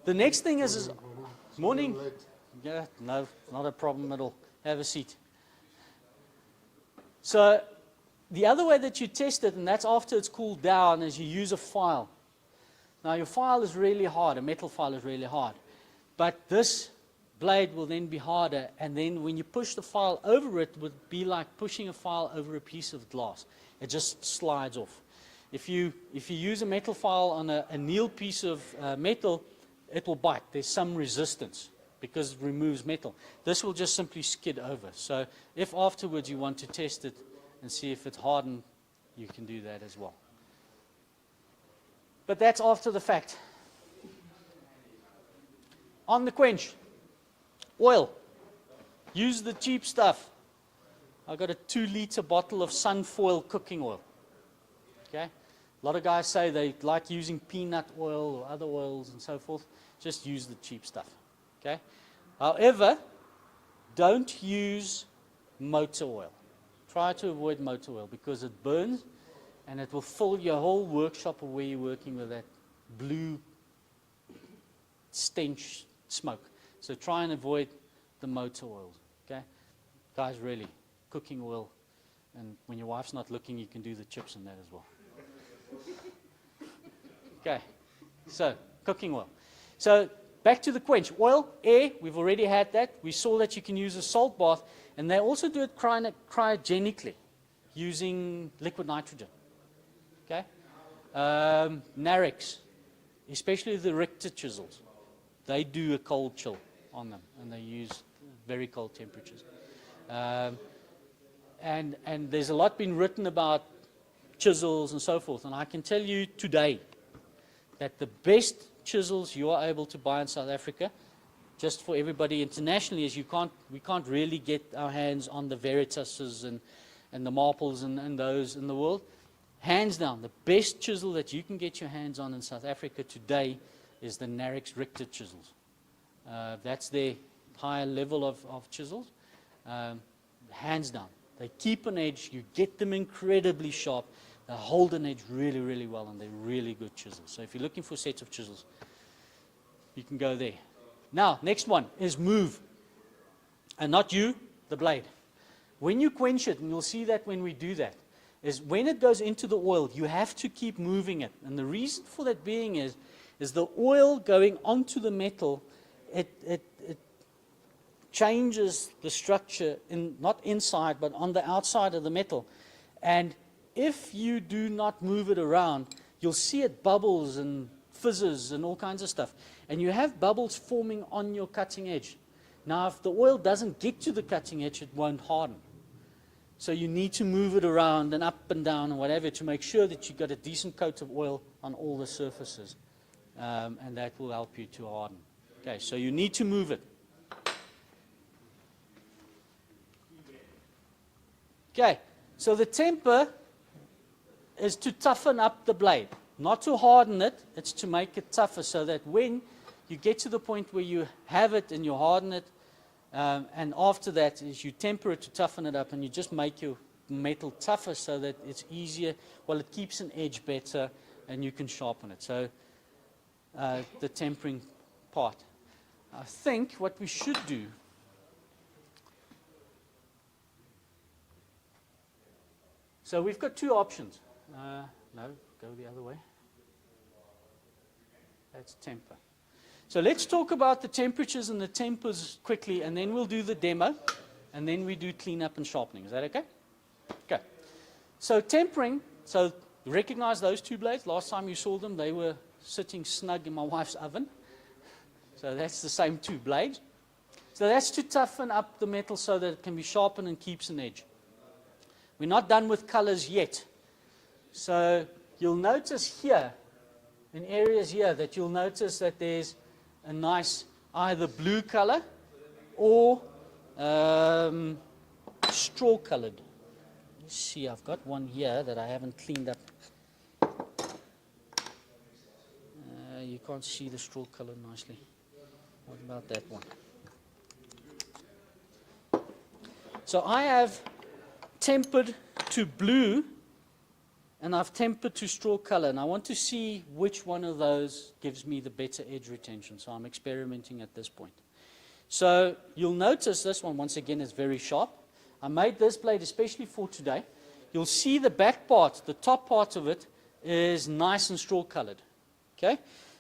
The next thing is morning. Yeah, no, not a problem at all. Have a seat. So the other way that you test it, and that's after it's cooled down, is you use a file. Now your file is really hard, a metal file is really hard. But this blade will then be harder, and then when you push the file over it, would be like pushing a file over a piece of glass. It just slides off. If you use a metal file on a annealed piece of metal, it will bite. There's some resistance because it removes metal. This will just simply skid over. So if afterwards you want to test it and see if it's hardened, you can do that as well. But that's after the fact. On the quench. Oil. Use the cheap stuff. I've got a 2-liter bottle of Sunfoil cooking oil. Okay? A lot of guys say they like using peanut oil or other oils and so forth. Just use the cheap stuff. Okay? However, don't use motor oil. Try to avoid motor oil because it burns and it will fill your whole workshop or where you're working with that blue stench smoke. So try and avoid the motor oils, okay? Guys, really, cooking oil, and when your wife's not looking, you can do the chips and that as well. Okay, so cooking oil. So back to the quench. Oil, air, we've already had that. We saw that you can use a salt bath, and they also do it cryogenically using liquid nitrogen, okay? Narix, especially the Richter chisels, they do a cold chill on them, and they use very cold temperatures. And there's a lot been written about chisels and so forth, and I can tell you today that the best chisels you are able to buy in South Africa, just for everybody internationally, is we can't really get our hands on the Veritases and the Marples and those in the world. Hands down, the best chisel that you can get your hands on in South Africa today is the Narix Richter chisels. That's their higher level of chisels. Hands down. They keep an edge. You get them incredibly sharp. They hold an edge really, really well, and they're really good chisels. So if you're looking for sets of chisels, you can go there. Now, next one is move. And not you, the blade. When you quench it, and you'll see that when we do that, is when it goes into the oil, you have to keep moving it. And the reason for that being is the oil going onto the metal, it changes the structure, not inside, but on the outside of the metal. And if you do not move it around, you'll see it bubbles and fizzes and all kinds of stuff. And you have bubbles forming on your cutting edge. Now, if the oil doesn't get to the cutting edge, it won't harden. So you need to move it around and up and down and whatever to make sure that you've got a decent coat of oil on all the surfaces. And that will help you to harden. Okay, so you need to move it. Okay, so the temper is to toughen up the blade, not to harden it. It's to make it tougher so that when you get to the point where you have it and you harden it, and after that is you temper it to toughen it up, and you just make your metal tougher so that it's easier. Well, it keeps an edge better, and you can sharpen it. So the tempering part. I think what we should do so we've got two options. No, go the other way. That's temper. So let's talk about the temperatures and the tempers quickly, and then we'll do the demo, and then we do cleanup and sharpening. Is that okay? Okay. So tempering, so recognize those two blades. Last time you saw them, they were sitting snug in my wife's oven. So that's the same two blades. So that's to toughen up the metal so that it can be sharpened and keeps an edge. We're not done with colors yet. So you'll notice here, in areas here, that you'll notice that there's a nice either blue color or straw colored. Let's see, I've got one here that I haven't cleaned up. You can't see the straw color nicely. What about that one? So I have tempered to blue, and I've tempered to straw color, and I want to see which one of those gives me the better edge retention. So I'm experimenting at this point. So you'll notice this one, once again, is very sharp. I made this blade especially for today. You'll see the back part, the top part of it, is nice and straw colored. Okay?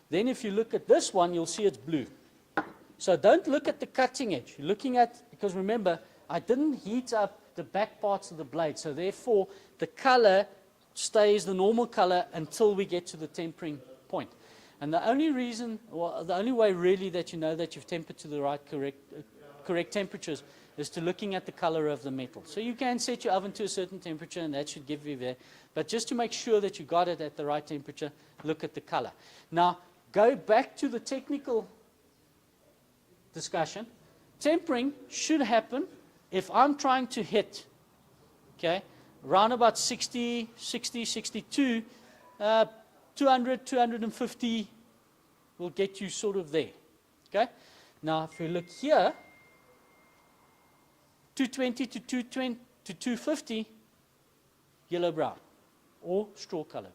Then if you look at this one, you'll see it's blue. So don't look at the cutting edge. You're looking at, because remember, I didn't heat up the back parts of the blade, so therefore the color stays the normal color until we get to the tempering point. And the only reason, well, the only way really that you know that you've tempered to the right correct temperatures is to looking at the color of the metal. So you can set your oven to a certain temperature and that should give you there. But just to make sure that you got it at the right temperature, look at the color. Now, go back to the technical discussion. Tempering should happen if I'm trying to hit, okay, around about 60, 62, 200, 250 will get you sort of there. Okay? Now, if you look here, 220 to 220 to 250, yellow brown or straw colored.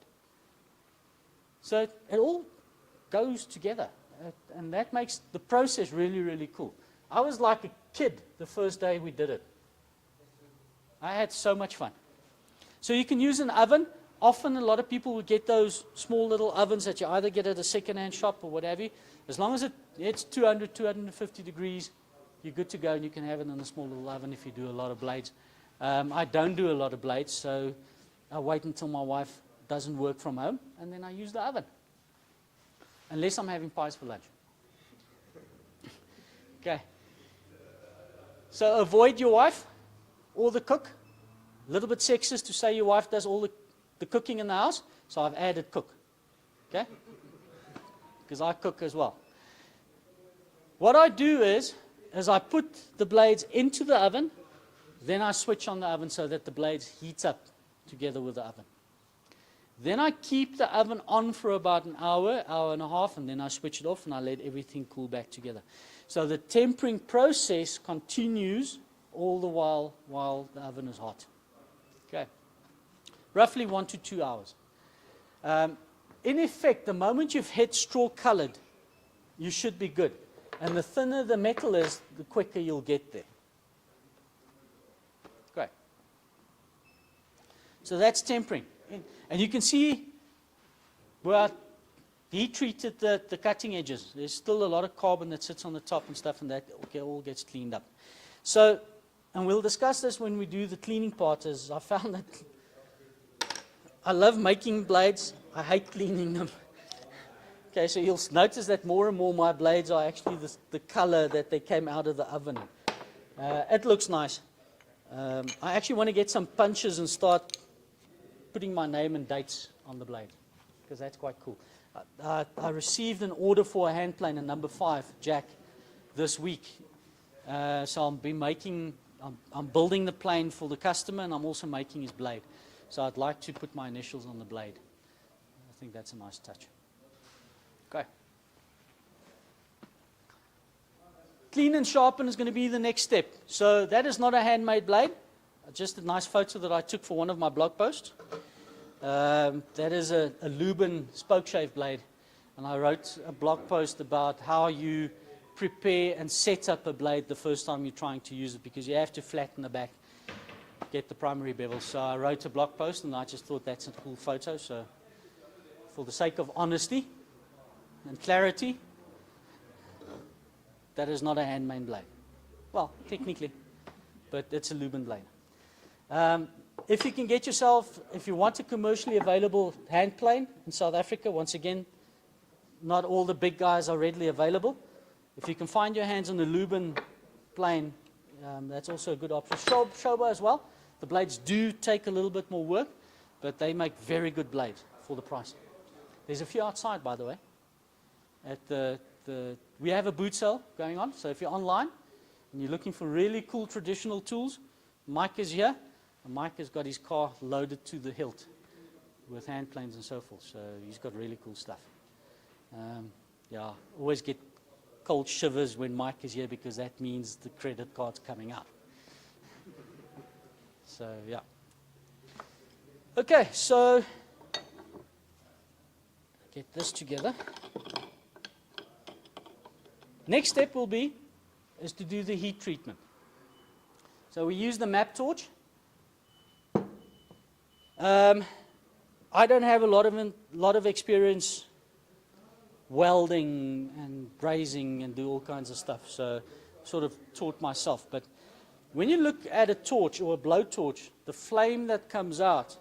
So it all goes together, and that makes the process really, really cool. I was like a kid the first day we did it. I had so much fun. So you can use an oven. Often a lot of people will get those small little ovens that you either get at a second-hand shop or what have you. As long as it's 200, 250 degrees, you're good to go, and you can have it in a small little oven if you do a lot of blades. I don't do a lot of blades, so I wait until my wife doesn't work from home, and then I use the oven. Unless I'm having pies for lunch. Okay. So avoid your wife or the cook. A little bit sexist to say your wife does all the cooking in the house, so I've added cook. Okay? Because I cook as well. What I do is I put the blades into the oven, then I switch on the oven so that the blades heat up together with the oven. Then I keep the oven on for about an hour, hour and a half, and then I switch it off and I let everything cool back together. So the tempering process continues all the while the oven is hot. Okay. Roughly 1 to 2 hours. In effect, the moment you've hit straw colored, you should be good. And the thinner the metal is, the quicker you'll get there. Great. So that's tempering. And you can see where I heat treated the cutting edges. There's still a lot of carbon that sits on the top and stuff, and that all gets cleaned up. So, and we'll discuss this when we do the cleaning part, as I found that I love making blades. I hate cleaning them. Okay, so you'll notice that more and more my blades are actually the color that they came out of the oven. It looks nice. I actually want to get some punches and start putting my name and dates on the blade, because that's quite cool. I received an order for a hand plane, a number 5 jack, this week. So I'm building the plane for the customer, and I'm also making his blade. So I'd like to put my initials on the blade. I think that's a nice touch. Okay. Clean and sharpen is going to be the next step. So that is not a handmade blade. Just a nice photo that I took for one of my blog posts. That is a Lubin spoke shave blade. And I wrote a blog post about how you prepare and set up a blade the first time you're trying to use it, because you have to flatten the back, get the primary bevel. So I wrote a blog post, and I just thought that's a cool photo. So for the sake of honesty and clarity, that is not a handmade blade. Well, technically, but it's a Lubin blade. If you can get yourself, if you want a commercially available hand plane in South Africa, once again, not all the big guys are readily available. If you can find your hands on a Lubin plane, that's also a good option. Shoba as well. The blades do take a little bit more work, but they make very good blades for the price. There's a few outside, by the way. We have a boot sale going on, so if you're online and you're looking for really cool traditional tools, Mike is here. And Mike has got his car loaded to the hilt with hand planes and so forth, so he's got really cool stuff. Yeah, always get cold shivers when Mike is here, because that means the credit card's coming out. So, yeah. Okay, so get this together. Next step is to do the heat treatment. So we use the map torch. I don't have a lot of experience welding and brazing and do all kinds of stuff. So sort of taught myself. But when you look at a torch or a blowtorch, the flame that comes out,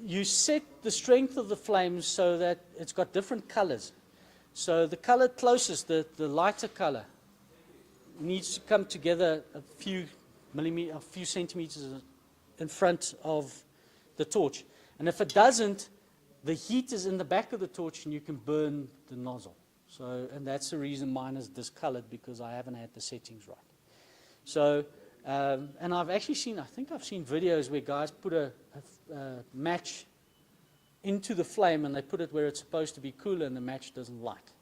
you set the strength of the flame so that it's got different colors. So the color closest, the lighter color, needs to come together a few centimeters in front of the torch. And if it doesn't, the heat is in the back of the torch and you can burn the nozzle. So, and that's the reason mine is discolored, because I haven't had the settings right. So, and I've actually seen, I think I've seen videos where guys put a match into the flame and they put it where it's supposed to be cooler and the match doesn't light.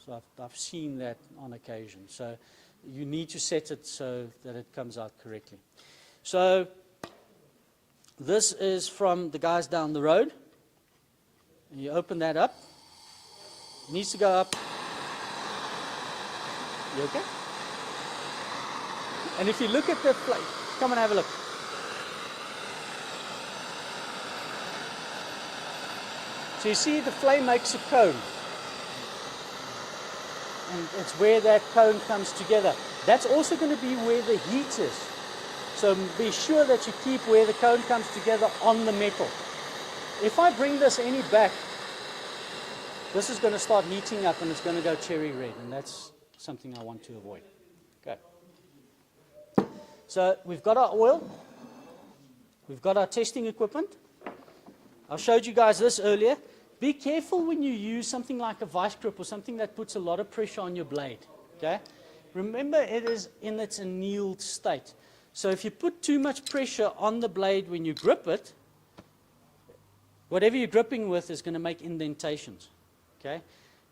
So I've seen that on occasion. So you need to set it so that it comes out correctly. So this is from the guys down the road. And you open that up. It needs to go up. You okay? And if you look at the flame, come and have a look. So you see the flame makes a cone. And it's where that cone comes together. That's also going to be where the heat is. So be sure that you keep where the cone comes together on the metal. If I bring this any back, this is going to start heating up and it's going to go cherry red. And that's something I want to avoid. Okay. So we've got our oil. We've got our testing equipment. I showed you guys this earlier. Be careful when you use something like a vice grip or something that puts a lot of pressure on your blade. Okay? Remember, it is in its annealed state. So if you put too much pressure on the blade when you grip it, whatever you're gripping with is going to make indentations. Okay?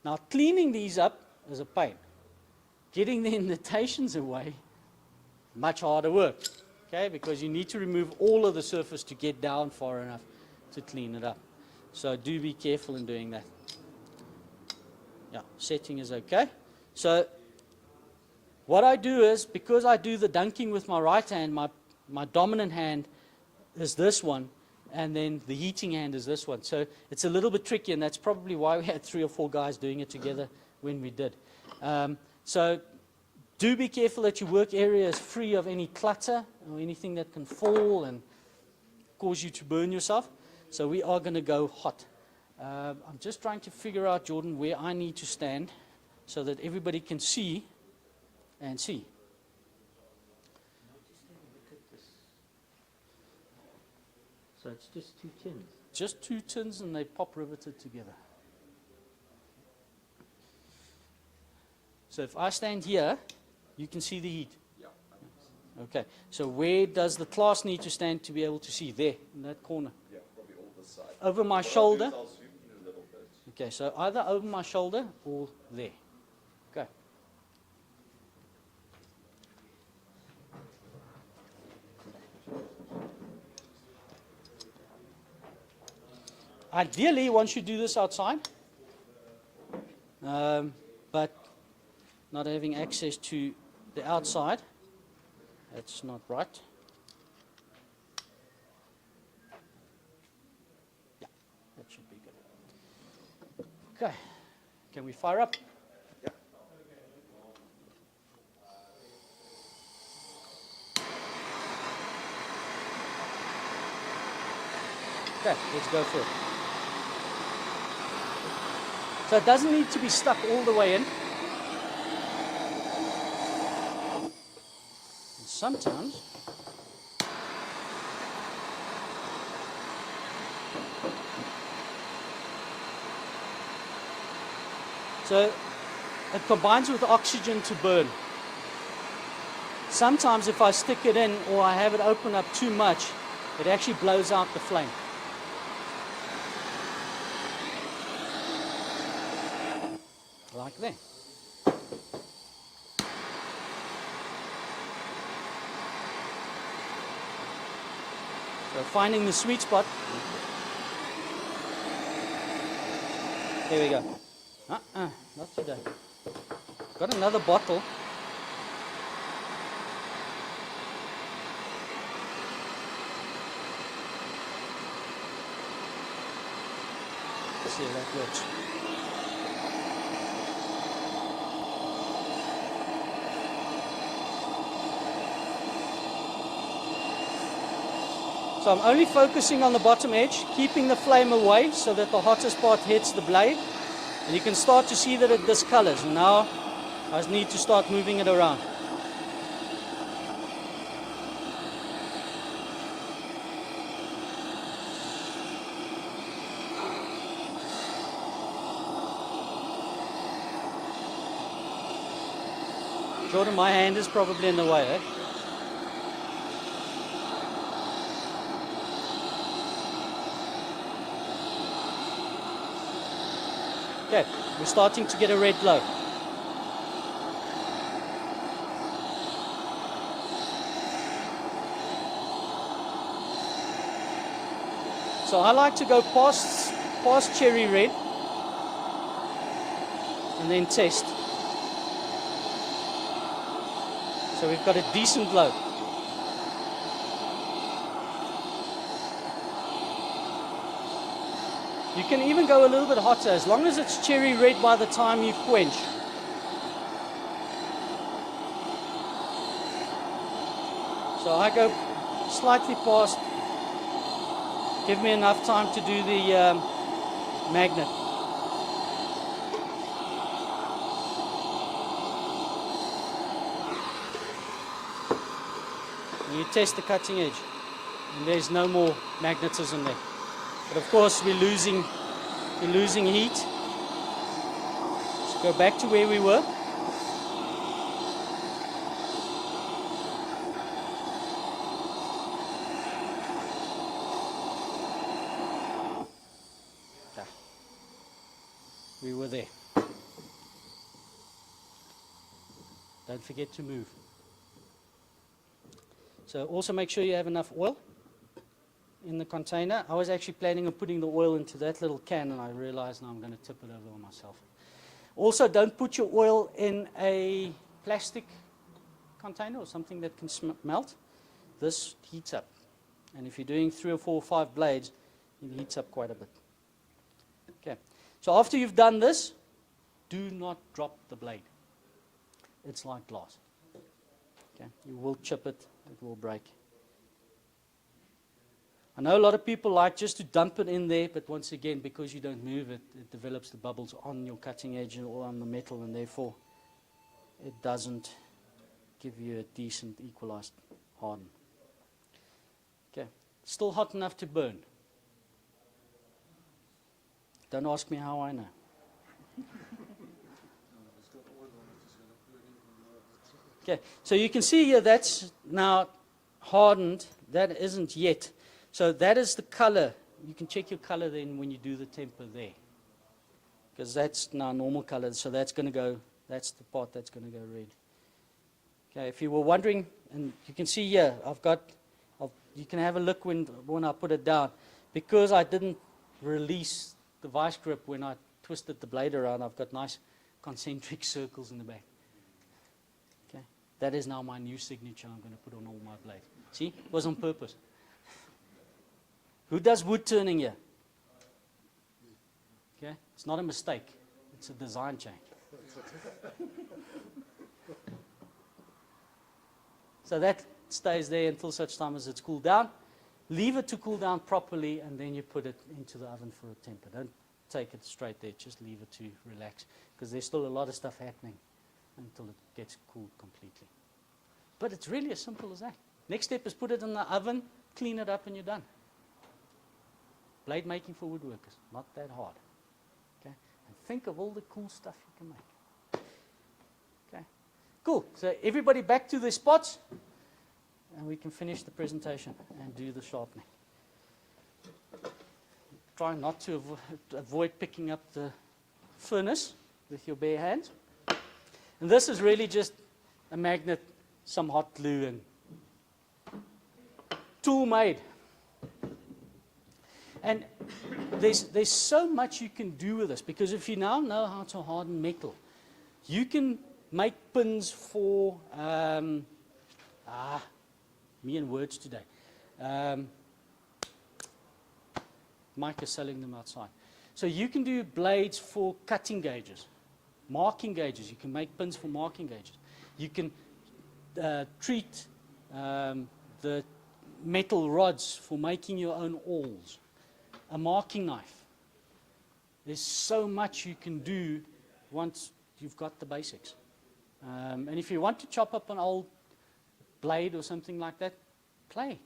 Now, cleaning these up is a pain. Getting the indentations away, much harder work. Okay? Because you need to remove all of the surface to get down far enough to clean it up. So do be careful in doing that. Yeah, setting is okay. So what I do is, because I do the dunking with my right hand, my dominant hand is this one, and then the heating hand is this one. So it's a little bit tricky, and that's probably why we had 3 or 4 guys doing it together when we did. So do be careful that your work area is free of any clutter or anything that can fall and cause you to burn yourself. So we are going to go hot. I'm just trying to figure out, Jordan, where I need to stand so that everybody can see and see. So it's just 2 tins. Just 2 tins and they pop riveted together. So if I stand here, you can see the heat. Yeah. Okay. So where does the class need to stand to be able to see? There, in that corner. Yeah, probably all the side. Over my What shoulder. I'll do is I'll zoom in a little bit. Okay, so either over my shoulder or there. Okay. Ideally, one should do this outside, but not having access to the outside, that's not right. Yeah, that should be good. Okay, can we fire up? Yeah. Okay, let's go for it. So it doesn't need to be stuck all the way in. And sometimes so it combines with oxygen to burn. Sometimes if I stick it in or I have it open up too much, it actually blows out the flame. Like that. So finding the sweet spot. There we go. Not today. Got another bottle. Let's see if that works. So I'm only focusing on the bottom edge, keeping the flame away so that the hottest part hits the blade. And you can start to see that it discolors. And now I just need to start moving it around. Jordan, my hand is probably in the way, eh? Okay, we're starting to get a red glow. So I like to go past cherry red and then test. So we've got a decent glow. You can even go a little bit hotter as long as it's cherry red by the time you quench. So I go slightly past, give me enough time to do the magnet. And you test the cutting edge, and there's no more magnetism there. But of course we're losing heat. Let's go back to where we were. We were there. Don't forget to move. So also make sure you have enough oil in the container. I was actually planning on putting the oil into that little can, and I realized now I'm going to tip it over on myself. Also, don't put your oil in a plastic container or something that can melt. This heats up. And if you're doing 3 or 4 or 5 blades, it heats up quite a bit. Okay. So after you've done this, do not drop the blade. It's like glass. Okay. You will chip it, it will break. I know a lot of people like just to dump it in there, but once again, because you don't move it, it develops the bubbles on your cutting edge or on the metal, and therefore it doesn't give you a decent equalized harden. Okay, still hot enough to burn. Don't ask me how I know. Okay, so you can see here that's now hardened. That isn't yet. So that is the color. You can check your color then when you do the temper there. Because that's now normal color. So that's going to go, that's the part that's going to go red. Okay, if you were wondering, and you can see here, you can have a look when I put it down. Because I didn't release the vice grip when I twisted the blade around, I've got nice concentric circles in the back. Okay, that is now my new signature I'm going to put on all my blades. See, it was on purpose. Who does wood turning here? Okay, it's not a mistake. It's a design change. So that stays there until such time as it's cooled down. Leave it to cool down properly, and then you put it into the oven for a temper. Don't take it straight there. Just leave it to relax, because there's still a lot of stuff happening until it gets cooled completely. But it's really as simple as that. Next step is put it in the oven, clean it up, and you're done. Blade making for woodworkers, not that hard. Okay, and think of all the cool stuff you can make. Okay, cool. So everybody back to their spots, and we can finish the presentation and do the sharpening. Try not to avoid picking up the furnace with your bare hands. And this is really just a magnet, some hot glue, and tool made. And there's so much you can do with this, because if you now know how to harden metal, you can make pins for, me and words today. Mike is selling them outside. So you can do blades for cutting gauges, marking gauges. You can make pins for marking gauges. You can treat the metal rods for making your own awls, a marking knife. There's so much you can do once you've got the basics. And if you want to chop up an old blade or something like that, play.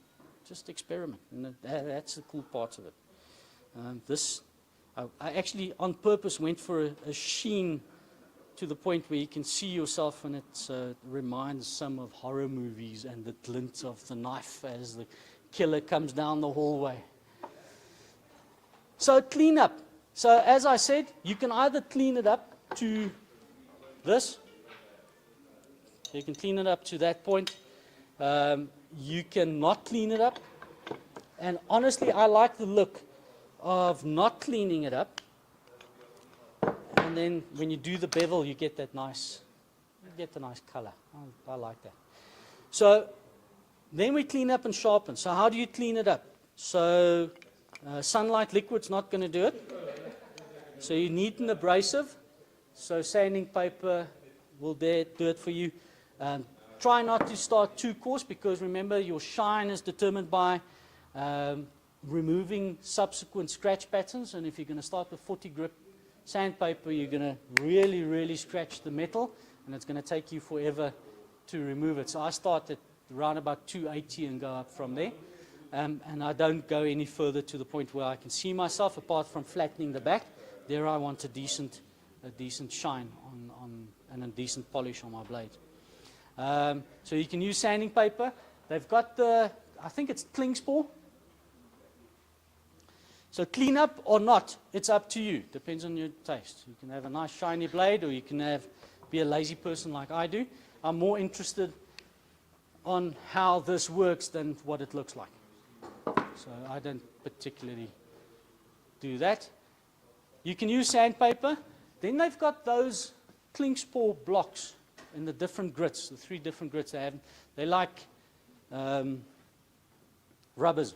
Just experiment. And that's the cool part of it. I actually on purpose went for a sheen to the point where you can see yourself, and it reminds some of horror movies and the glint of the knife as the killer comes down the hallway. So clean up. So as I said, you can either clean it up to this. You can clean it up to that point. You can not clean it up. And honestly, I like the look of not cleaning it up. And then when you do the bevel, you get that nice, color. I like that. So then we clean up and sharpen. So how do you clean it up? So sunlight liquid's not going to do it. So you need an abrasive. So sanding paper will do it for you. Try not to start too coarse, because remember, your shine is determined by removing subsequent scratch patterns. And if you're going to start with 40 grip sandpaper, you're going to really, really scratch the metal, and it's going to take you forever to remove it. So I start at around about 280 and go up from there. And I don't go any further to the point where I can see myself, apart from flattening the back. There I want a decent shine on and a decent polish on my blade. So you can use sanding paper. They've got I think it's Klingspor. So clean up or not, it's up to you. Depends on your taste. You can have a nice shiny blade, or you can be a lazy person like I do. I'm more interested on how this works than what it looks like. So I don't particularly do that. You can use sandpaper. Then they've got those Klingspor blocks in the different grits, the 3 different grits they have. They like rubbers.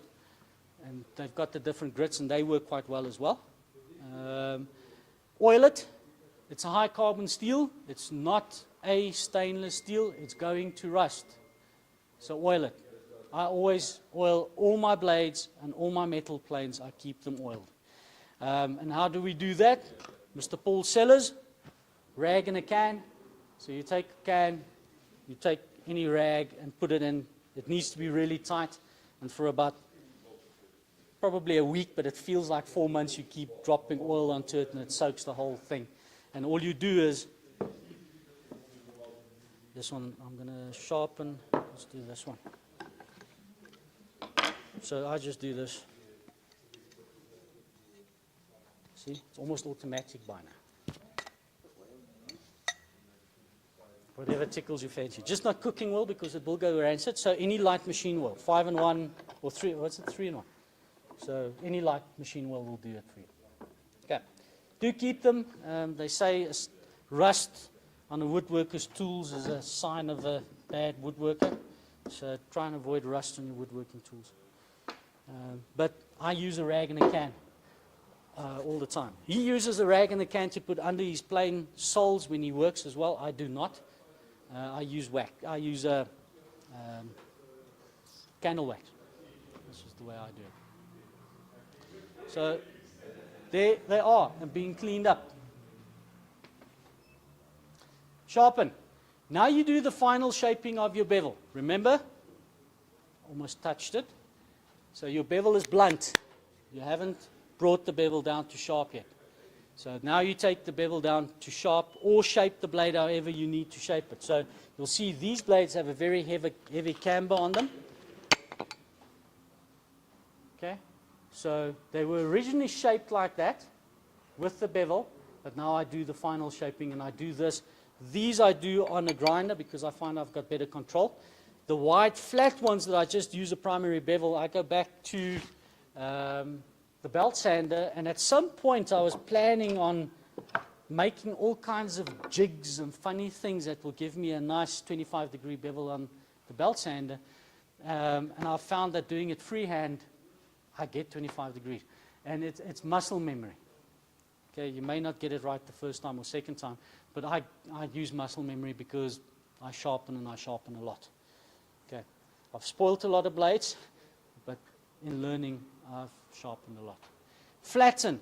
And they've got the different grits, and they work quite well as well. Oil it. It's a high carbon steel. It's not a stainless steel. It's going to rust. So oil it. I always oil all my blades and all my metal planes. I keep them oiled. And how do we do that? Mr. Paul Sellers, rag in a can. So you take a can, you take any rag and put it in. It needs to be really tight, and for about probably a week, but it feels like 4 months. You keep dropping oil onto it, and it soaks the whole thing. And all you do is, this one I'm going to sharpen. Let's do this one. So I just do this. See, it's almost automatic by now. Whatever tickles your fancy. Just not cooking oil, because it will go rancid. So any light machine oil, 5-in-1 or 3, what's it, 3-in-1? So any light machine oil will do it for you. Okay. Do keep them. They say rust on a woodworker's tools is a sign of a bad woodworker. So try and avoid rust on your woodworking tools. But I use a rag in a can all the time. He uses a rag in a can to put under his plain soles when he works as well. I do not. I use wax. I use candle wax. This is the way I do it. So there they are, and being cleaned up. Sharpen. Now you do the final shaping of your bevel. Remember? Almost touched it. So your bevel is blunt. You haven't brought the bevel down to sharp yet. So now you take the bevel down to sharp, or shape the blade however you need to shape it. So you'll see these blades have a very heavy camber on them. Okay? So they were originally shaped like that with the bevel, but now I do the final shaping, and I do this. These I do on a grinder because I find I've got better control. The wide flat ones that I just use a primary bevel, I go back to the belt sander, and at some point I was planning on making all kinds of jigs and funny things that will give me a nice 25-degree bevel on the belt sander, and I found that doing it freehand, I get 25 degrees, and it's muscle memory. Okay, you may not get it right the first time or second time, but I use muscle memory because I sharpen, and I sharpen a lot. Okay, I've spoiled a lot of blades. in learning, I've sharpened a lot. Flatten.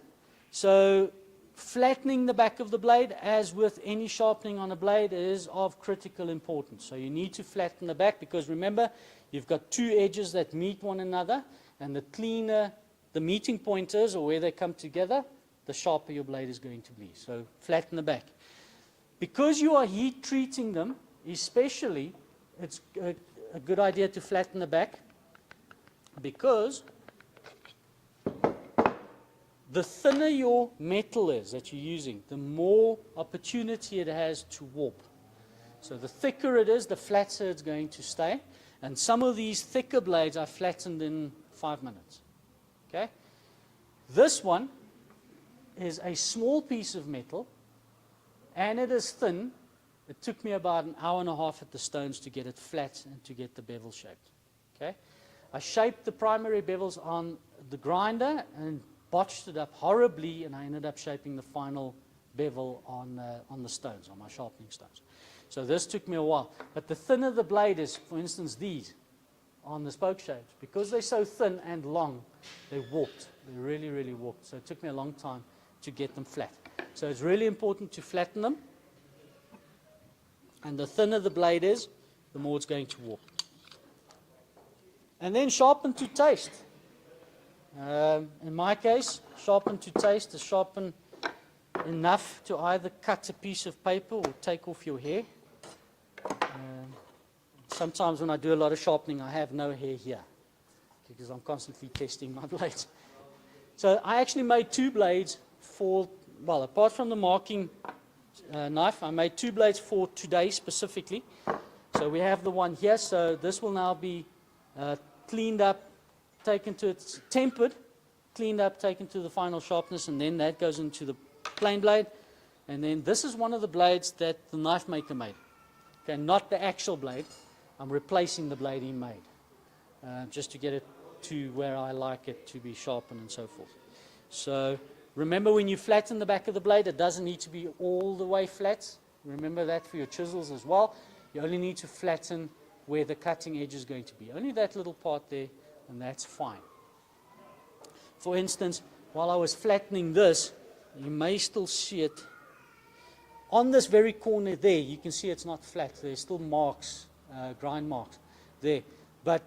So flattening the back of the blade, as with any sharpening on a blade, is of critical importance. So you need to flatten the back, because remember, you've got two edges that meet one another, and the cleaner the meeting point is, or where they come together, the sharper your blade is going to be. So flatten the back. Because you are heat treating them, especially, it's a good idea to flatten the back, because the thinner your metal is that you're using, the more opportunity it has to warp. So the thicker it is, the flatter it's going to stay. And some of these thicker blades I flattened in 5 minutes. Okay? This one is a small piece of metal, and it is thin. It took me about an hour and a half at the stones to get it flat and to get the bevel shaped. Okay? I shaped the primary bevels on the grinder and botched it up horribly, and I ended up shaping the final bevel on the stones, on my sharpening stones. So this took me a while. But the thinner the blade is, for instance these, on the spoke shapes, because they're so thin and long, they warped. They really, really warped. So it took me a long time to get them flat. So it's really important to flatten them. And the thinner the blade is, the more it's going to warp. And then sharpen to taste. In my case, sharpen to taste is sharpen enough to either cut a piece of paper or take off your hair. Sometimes when I do a lot of sharpening, I have no hair here because I'm constantly testing my blades. So I actually made two blades for, well, apart from the marking knife, I made two blades for today specifically. So we have the one here, so this will now be cleaned up, taken to its tempered, cleaned up, taken to the final sharpness, and then that goes into the plain blade. And then this is one of the blades that the knife maker made. Okay, not the actual blade. I'm replacing the blade he made, just to get it to where I like it to be sharpened and so forth. So remember, when you flatten the back of the blade, it doesn't need to be all the way flat. Remember that for your chisels as well. You only need to flatten where the cutting edge is going to be. Only that little part there, and that's fine. For instance, while I was flattening this, you may still see it. On this very corner there, you can see it's not flat. There's still marks, grind marks there. But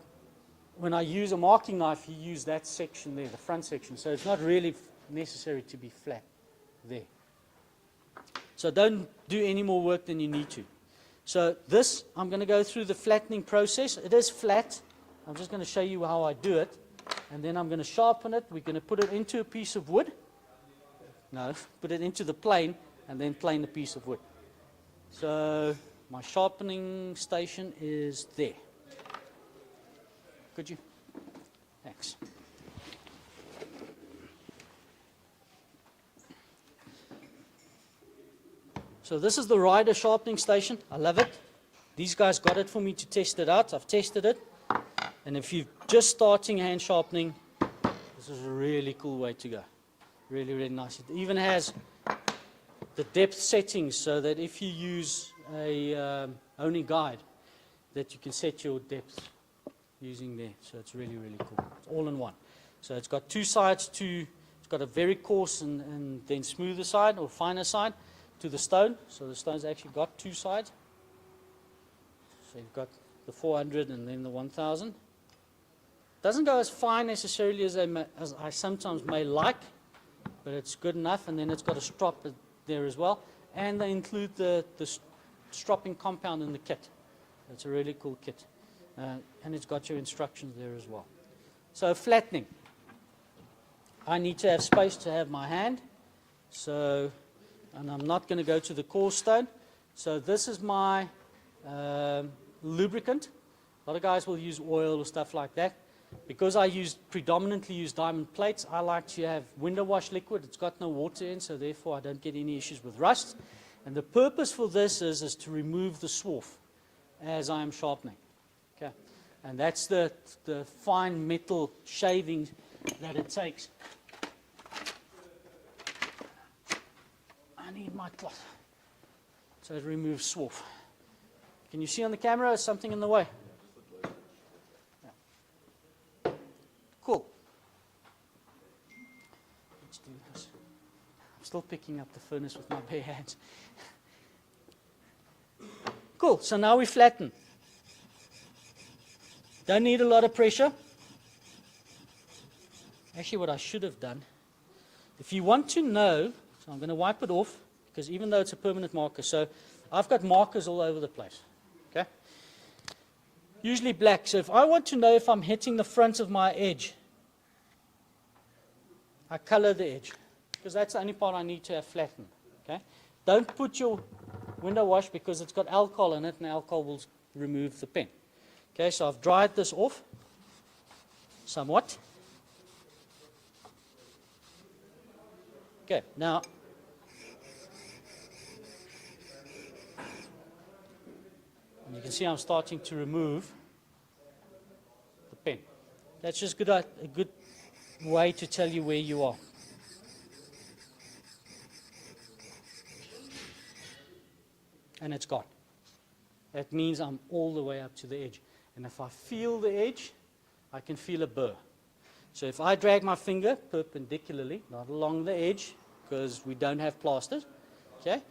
when I use a marking knife, you use that section there, the front section. So it's not really necessary to be flat there. So don't do any more work than you need to. So this, I'm going to go through the flattening process. It is flat. I'm just going to show you how I do it. And then I'm going to sharpen it. We're going to put it into a piece of wood. No, put it into the plane and then plane the piece of wood. So my sharpening station is there. Could you? Thanks. So this is the rider sharpening station. I love it. These guys got it for me to test it out. I've tested it. And if you're just starting hand sharpening, this is a really cool way to go. Really, really nice. It even has the depth settings so that if you use a only guide, that you can set your depth using there. So it's really, really cool. It's all in one. So it's got two sides to, it's got a very coarse and then smoother side or finer side to the stone. So the stone's actually got two sides. So you've got the 400 and then the 1000. Doesn't go as fine necessarily as I sometimes may like, but it's good enough. And then it's got a strop there as well. And they include the stropping compound in the kit. It's a really cool kit. And it's got your instructions there as well. So flattening. I need to have space to have my hand. So, and I'm not going to go to the coarse stone. So this is my lubricant. A lot of guys will use oil or stuff like that. Because I predominantly use diamond plates, I like to have window wash liquid. It's got no water in, so therefore I don't get any issues with rust. And the purpose for this is to remove the swarf as I am sharpening. Okay, and that's the fine metal shaving that it takes. I need my cloth. So it removes swarf. Can you see on the camera? Is something in the way? Cool. still picking up the furnace with my bare hands. Cool, so now we flatten. Don't need a lot of pressure. Actually, what I should have done, if you want to know, so I'm going to wipe it off, because even though it's a permanent marker, so I've got markers all over the place, okay? Usually black, so if I want to know if I'm hitting the front of my edge, I color the edge, because that's the only part I need to have flattened, okay? Don't put your window wash because it's got alcohol in it, and alcohol will remove the pen. Okay, so I've dried this off somewhat. Okay, now you can see I'm starting to remove the pen. That's just a good way to tell you where you are. And it's gone. That means I'm all the way up to the edge. And if I feel the edge, I can feel a burr. So if I drag my finger perpendicularly, not along the edge, because we don't have plasters, okay,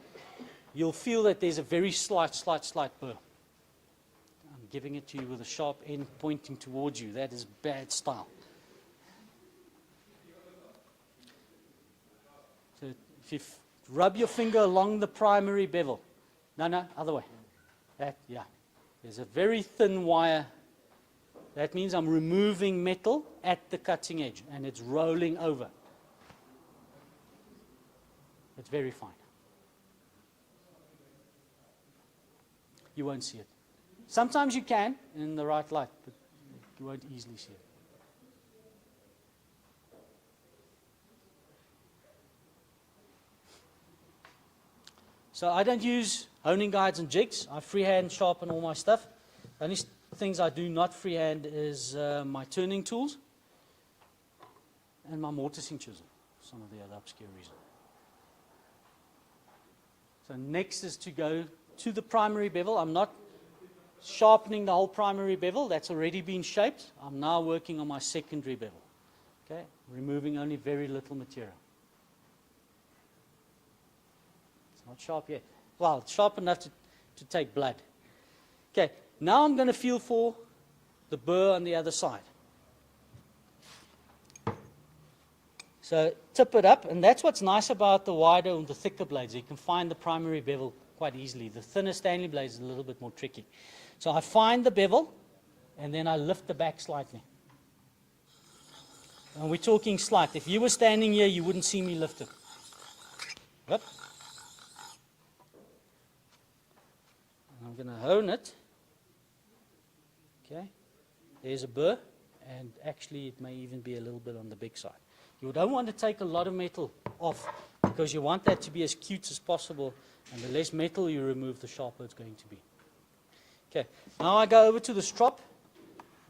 you'll feel that there's a very slight burr. I'm giving it to you with a sharp end pointing towards you. That is bad style. So if you rub your finger along the primary bevel, no, other way. That, yeah. There's a very thin wire. That means I'm removing metal at the cutting edge, and it's rolling over. It's very fine. You won't see it. Sometimes you can in the right light, but you won't easily see it. So I don't use honing guides and jigs. I freehand sharpen all my stuff. The only things I do not freehand is my turning tools and my mortising chisel, some of the other obscure reasons. So next is to go to the primary bevel. I'm not sharpening the whole primary bevel. That's already been shaped. I'm now working on my secondary bevel. Okay, removing only very little material. It's not sharp yet. Well, it's sharp enough to take blood. Okay, now I'm going to feel for the burr on the other side. So tip it up, and that's what's nice about the wider and the thicker blades. You can find the primary bevel quite easily. The thinner Stanley blade is a little bit more tricky. So I find the bevel, and then I lift the back slightly. And we're talking slight. If you were standing here, you wouldn't see me lift it. Yep. I'm going to hone it. Okay, there's a burr, and actually it may even be a little bit on the big side. You don't want to take a lot of metal off because you want that to be as cute as possible, and the less metal you remove, the sharper it's going to be. Okay, now I go over to the strop.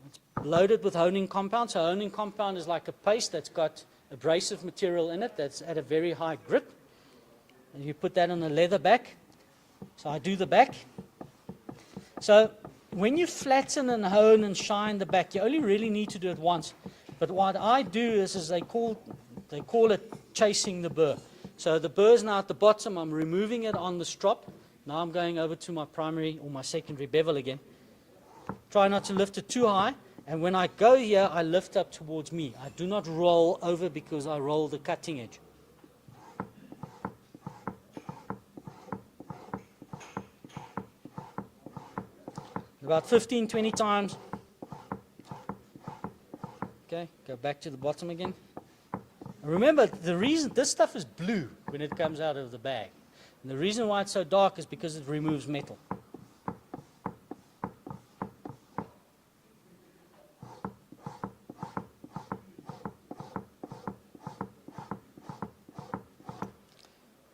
It's loaded with honing compound. So honing compound is like a paste that's got abrasive material in it that's at a very high grip. And you put that on the leather back. So I do the back. So when you flatten and hone and shine the back, you only really need to do it once. But what I do is they call it chasing the burr. So the burr is now at the bottom. I'm removing it on the strop. Now I'm going over to my primary or my secondary bevel again. Try not to lift it too high. And when I go here, I lift up towards me. I do not roll over because I roll the cutting edge. About 15, 20 times. Okay, go back to the bottom again. And remember, the reason this stuff is blue when it comes out of the bag. And the reason why it's so dark is because it removes metal.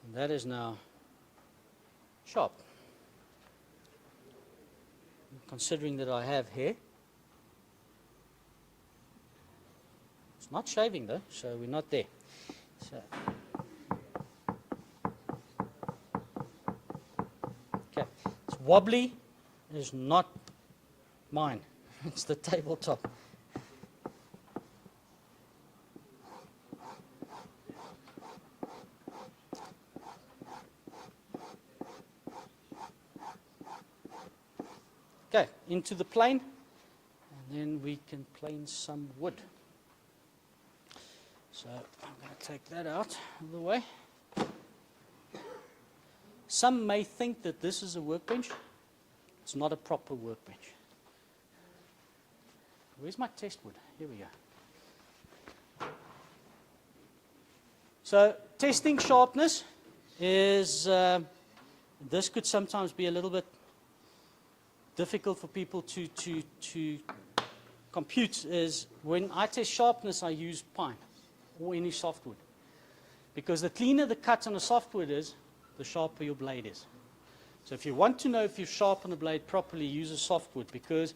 And that is now sharp. Considering that I have hair. It's not shaving though, so we're not there. So. Okay, it's wobbly, is not mine. It's the tabletop. Okay, into the plane, and then we can plane some wood. So I'm going to take that out of the way. Some may think that this is a workbench. It's not a proper workbench. Where's my test wood? Here we go. So testing sharpness is, this could sometimes be a little bit difficult for people to compute. Is when I test sharpness, I use pine or any softwood. Because the cleaner the cut on a softwood is, the sharper your blade is. So if you want to know if you sharpen a blade properly, use a softwood, because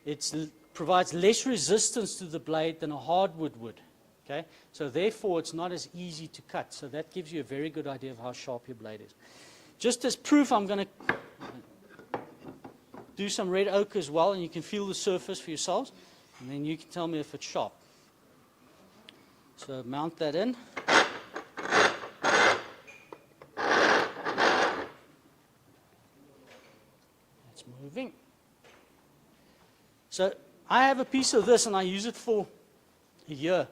it provides less resistance to the blade than a hardwood would. Okay? So therefore, it's not as easy to cut. So that gives you a very good idea of how sharp your blade is. Just as proof, I'm going to do some red oak as well, and you can feel the surface for yourselves, and then you can tell me if it's sharp. So mount that in. It's moving. So I have a piece of this, and I use it for a year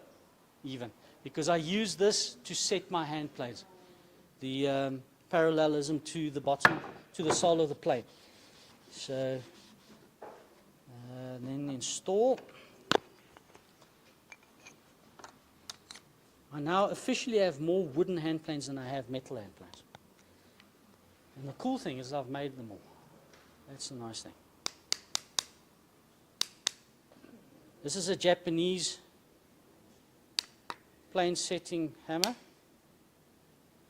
even, because I use this to set my hand plates, the parallelism to the bottom, to the sole of the plate. So then install. I now officially have more wooden hand planes than I have metal hand planes. And the cool thing is I've made them all. That's the nice thing. This is a Japanese plane setting hammer.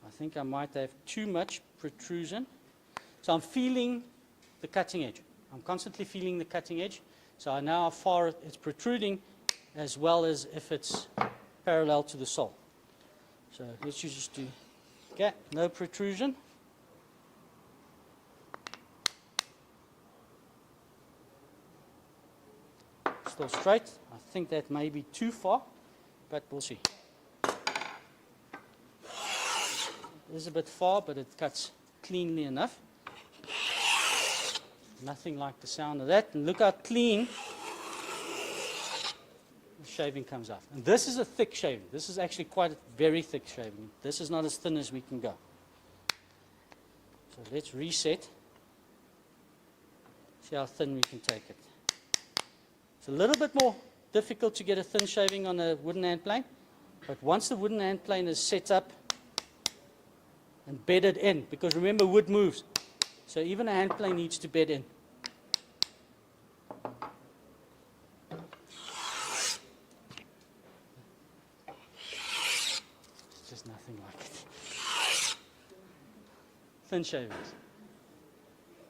I think I might have too much protrusion. So I'm feeling the cutting edge. I'm constantly feeling the cutting edge. So I know how far it's protruding, as well as if it's parallel to the sole. So let's just do, okay, no protrusion. Still straight. I think that may be too far, but we'll see. It is a bit far, but it cuts cleanly enough. Nothing like the sound of that. And look how clean the shaving comes off. And this is a thick shaving. This is actually quite a very thick shaving. This is not as thin as we can go. So let's reset. See how thin we can take it. It's a little bit more difficult to get a thin shaving on a wooden hand plane. But once the wooden hand plane is set up and bedded in, because remember, wood moves. So even a hand plane needs to bed in. It's just nothing like it. Thin shavings.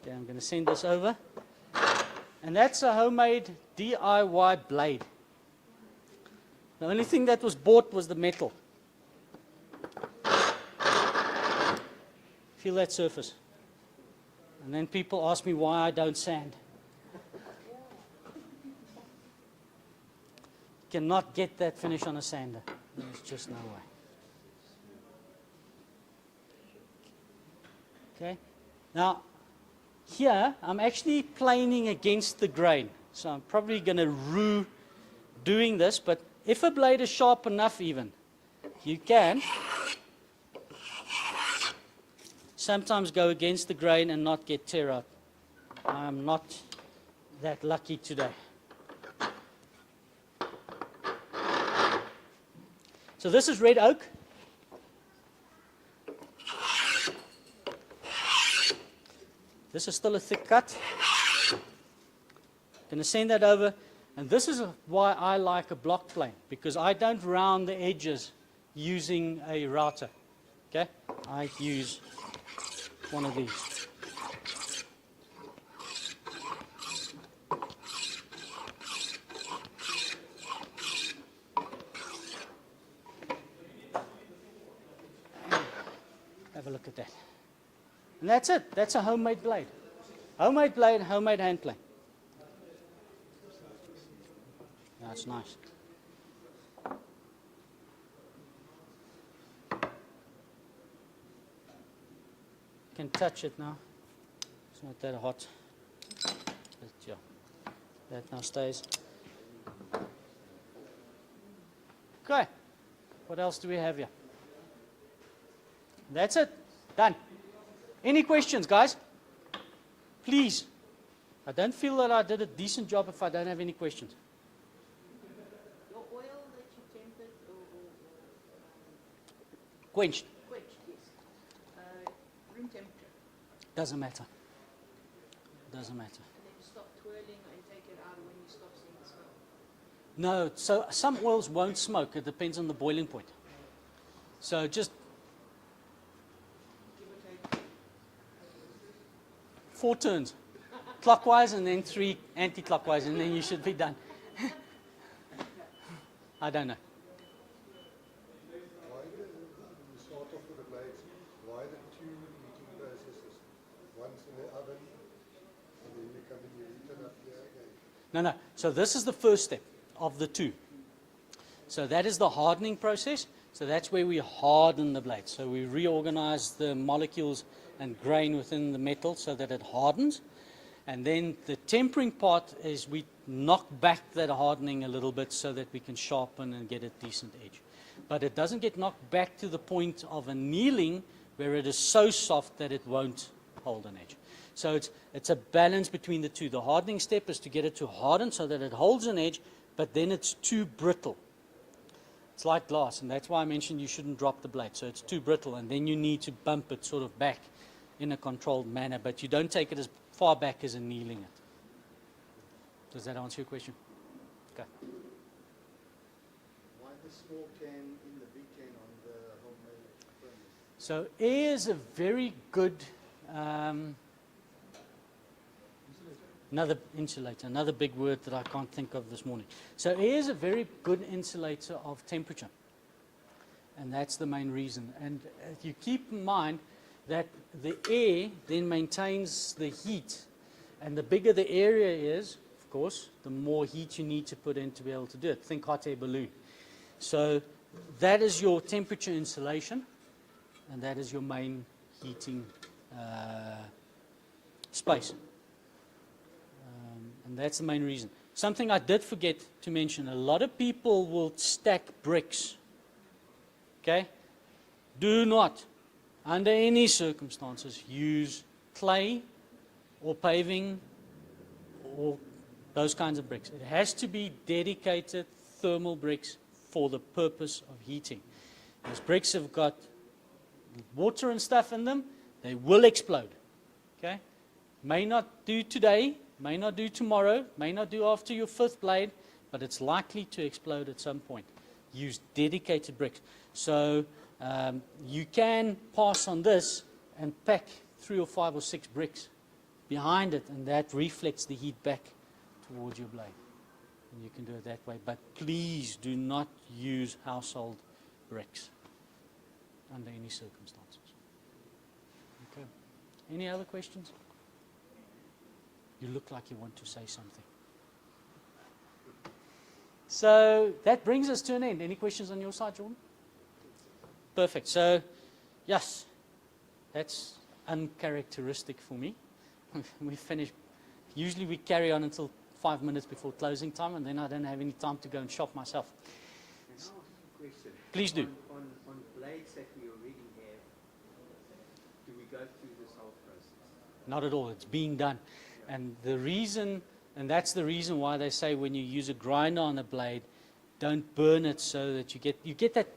Okay, I'm going to send this over. And that's a homemade DIY blade. The only thing that was bought was the metal. Feel that surface. And then people ask me why I don't sand. Cannot get that finish on a sander. There's just no way. Okay. Now, here I'm actually planing against the grain. So I'm probably going to rue doing this, but if a blade is sharp enough even, you can sometimes go against the grain and not get tear out. I'm not that lucky today. So this is red oak. This is still a thick cut. Going to send that over. And this is why I like a block plane, because I don't round the edges using a router. Okay? I use one of these. Have a look at that. And that's it. That's a homemade blade. Homemade blade, homemade hand plane. That's nice. Can touch it now. It's not that hot. That now stays. Okay. What else do we have here? That's it. Done. Any questions, guys? Please. I don't feel that I did a decent job if I don't have any questions. Your oil that you tempered or Quenched. quenched, yes. Room temperature. Doesn't matter. Doesn't matter. And then you stop twirling and take it out when you stop seeing the smoke. No, so some oils won't smoke. It depends on the boiling point. So just Give or take. 4 turns. Clockwise and then 3 anti-clockwise, and then you should be done. I don't know. Why you start off with the blades? Why the 2 heating processes? Once in the oven, and then you come in, you heat it up here again. No. So this is the first step of the 2. So that is the hardening process. So that's where we harden the blade. So we reorganize the molecules and grain within the metal so that it hardens. And then the tempering part is we knock back that hardening a little bit so that we can sharpen and get a decent edge. But it doesn't get knocked back to the point of annealing where it is so soft that it won't hold an edge. So it's a balance between the 2. The hardening step is to get it to harden so that it holds an edge, but then it's too brittle. It's like glass, and that's why I mentioned you shouldn't drop the blade. So it's too brittle, and then you need to bump it sort of back in a controlled manner, but you don't take it as far back as annealing it. Does that answer your question? Okay. Why the small can in the big can on the homemade furnace? So air is a very good, another big word that I can't think of this morning. So air is a very good insulator of temperature. And that's the main reason. And you keep in mind that the air then maintains the heat. And the bigger the area is, of course, the more heat you need to put in to be able to do it. Think hot air balloon. So that is your temperature insulation, and that is your main heating space. And that's the main reason. Something I did forget to mention, a lot of people will stack bricks. Okay? Do not, under any circumstances, use clay or paving or those kinds of bricks. It has to be dedicated thermal bricks for the purpose of heating. Those bricks have got water and stuff in them, they will explode. Okay? May not do today, may not do tomorrow, may not do after your 5th blade, but it's likely to explode at some point. Use dedicated bricks. So you can pass on this and pack 3 or 5 or 6 bricks behind it, and that reflects the heat back towards your blade. And you can do it that way. But please do not use household bricks under any circumstances. Okay. Any other questions? You look like you want to say something. So that brings us to an end. Any questions on your side, Jordan? Perfect. So, yes, that's uncharacteristic for me. We finish. Usually we carry on until 5 minutes before closing time, and then I don't have any time to go and shop myself. Can I ask a question? Please do. On blades that we already have, do we go through this whole process? Not at all. It's being done. And the reason, and that's the reason why they say when you use a grinder on a blade, don't burn it so that you get that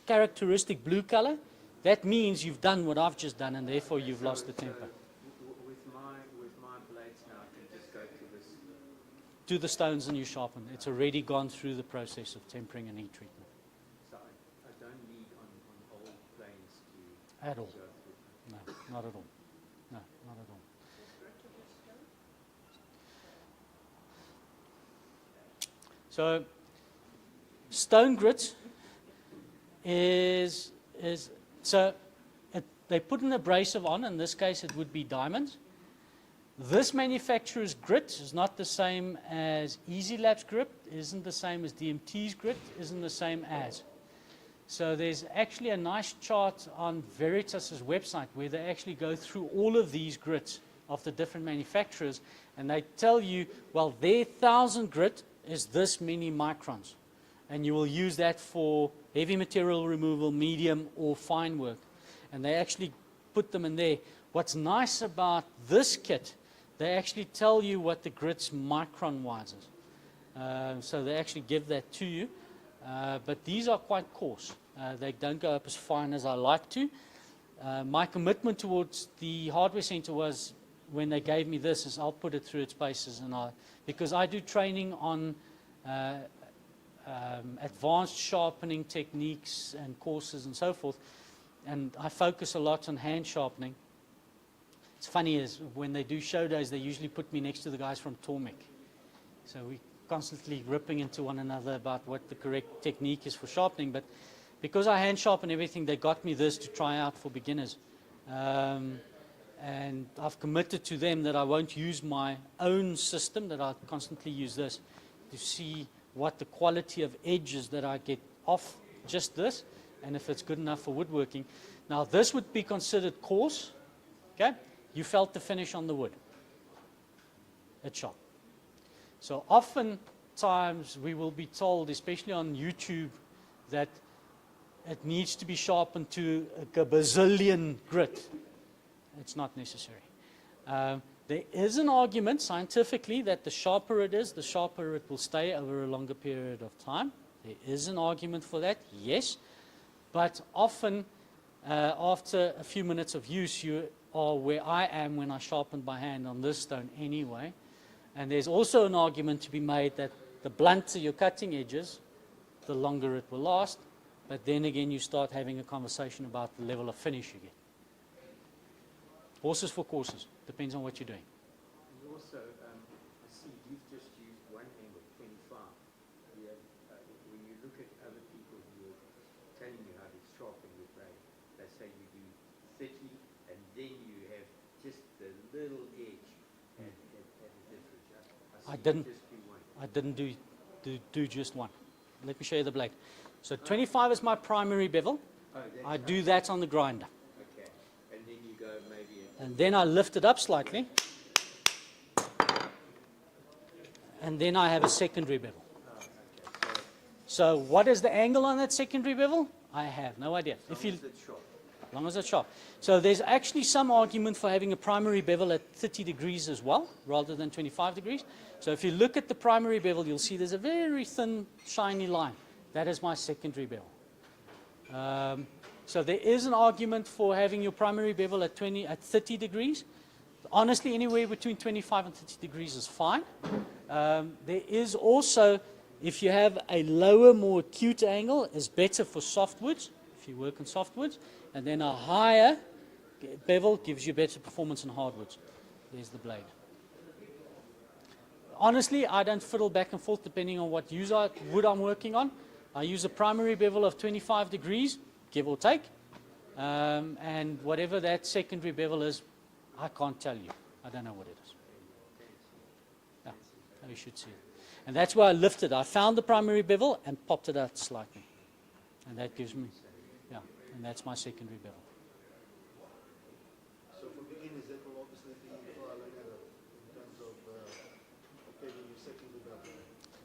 characteristic blue color. That means you've done what I've just done, and therefore you've lost the temper. With my blades now, I can just go to this. Do the stones and you sharpen. It's already gone through the process of tempering and heat treatment. So I don't need on old planes to At all. go through. No, not at all. No, not at all. So, stone grit is so they put an abrasive on. In this case, it would be diamonds. This manufacturer's grit is not the same as Easy Labs grit, isn't the same as DMT's grit, isn't the same as. So there's actually a nice chart on Veritas's website where they actually go through all of these grits of the different manufacturers, and they tell you, well, their 1000 grit is this many microns, and you will use that for heavy material removal, medium or fine work, and they actually put them in there. What's nice about this kit, they actually tell you what the grit's micron-wise is. So they actually give that to you, but these are quite coarse. They don't go up as fine as I like to. My commitment towards the hardware center was, when they gave me this, is I'll put it through its paces, and because I do training on advanced sharpening techniques and courses and so forth, and I focus a lot on hand sharpening. It's funny is when they do show days, they usually put me next to the guys from Tormek. So we constantly ripping into one another about what the correct technique is for sharpening, but because I hand sharpen everything, they got me this to try out for beginners. And I've committed to them that I won't use my own system, that I'll constantly use this to see what the quality of edges that I get off just this, and if it's good enough for woodworking. Now this would be considered coarse, okay? You felt the finish on the wood. It's sharp. So oftentimes we will be told, especially on YouTube, that it needs to be sharpened to a bazillion grit. It's not necessary. There is an argument scientifically that the sharper it is, the sharper it will stay over a longer period of time. There is an argument for that, yes. But often, after a few minutes of use, you are where I am when I sharpened by hand on this stone anyway. And there's also an argument to be made that the blunter your cutting edges, the longer it will last. But then again, you start having a conversation about the level of finish you get. Horses for courses, depends on what you're doing. And also, I see you've just used one angle, 25. When you look at other people who are telling you how to sharpen your blade, they say you do 30, and then you have just the little edge at a difference. I didn't do just one. Let me show you the blade. So 25 is my primary bevel. Oh, I do that on the grinder. Okay, and then you go maybe. And then I lift it up slightly. And then I have a secondary bevel. Oh, okay. So what is the angle on that secondary bevel? I have no idea. As long as it's sharp. As long as it's sharp. So there's actually some argument for having a primary bevel at 30 degrees as well, rather than 25 degrees. So if you look at the primary bevel, you'll see there's a very thin, shiny line. That is my secondary bevel. So there is an argument for having your primary bevel at 30 degrees. Honestly, anywhere between 25 and 30 degrees is fine. There is also, if you have a lower, more acute angle, is better for softwoods, if you work on softwoods. And then a higher bevel gives you better performance on hardwoods. There's the blade. Honestly, I don't fiddle back and forth depending on what wood I'm working on. I use a primary bevel of 25 degrees, give or take. And whatever that secondary bevel is, I can't tell you. I don't know what it is. Yeah, you should see it. And that's where I lifted. I found the primary bevel and popped it out slightly. And that gives me, yeah, and that's my secondary bevel. So for beginners, that will obviously be trial and error in terms of obtaining your secondary bevel.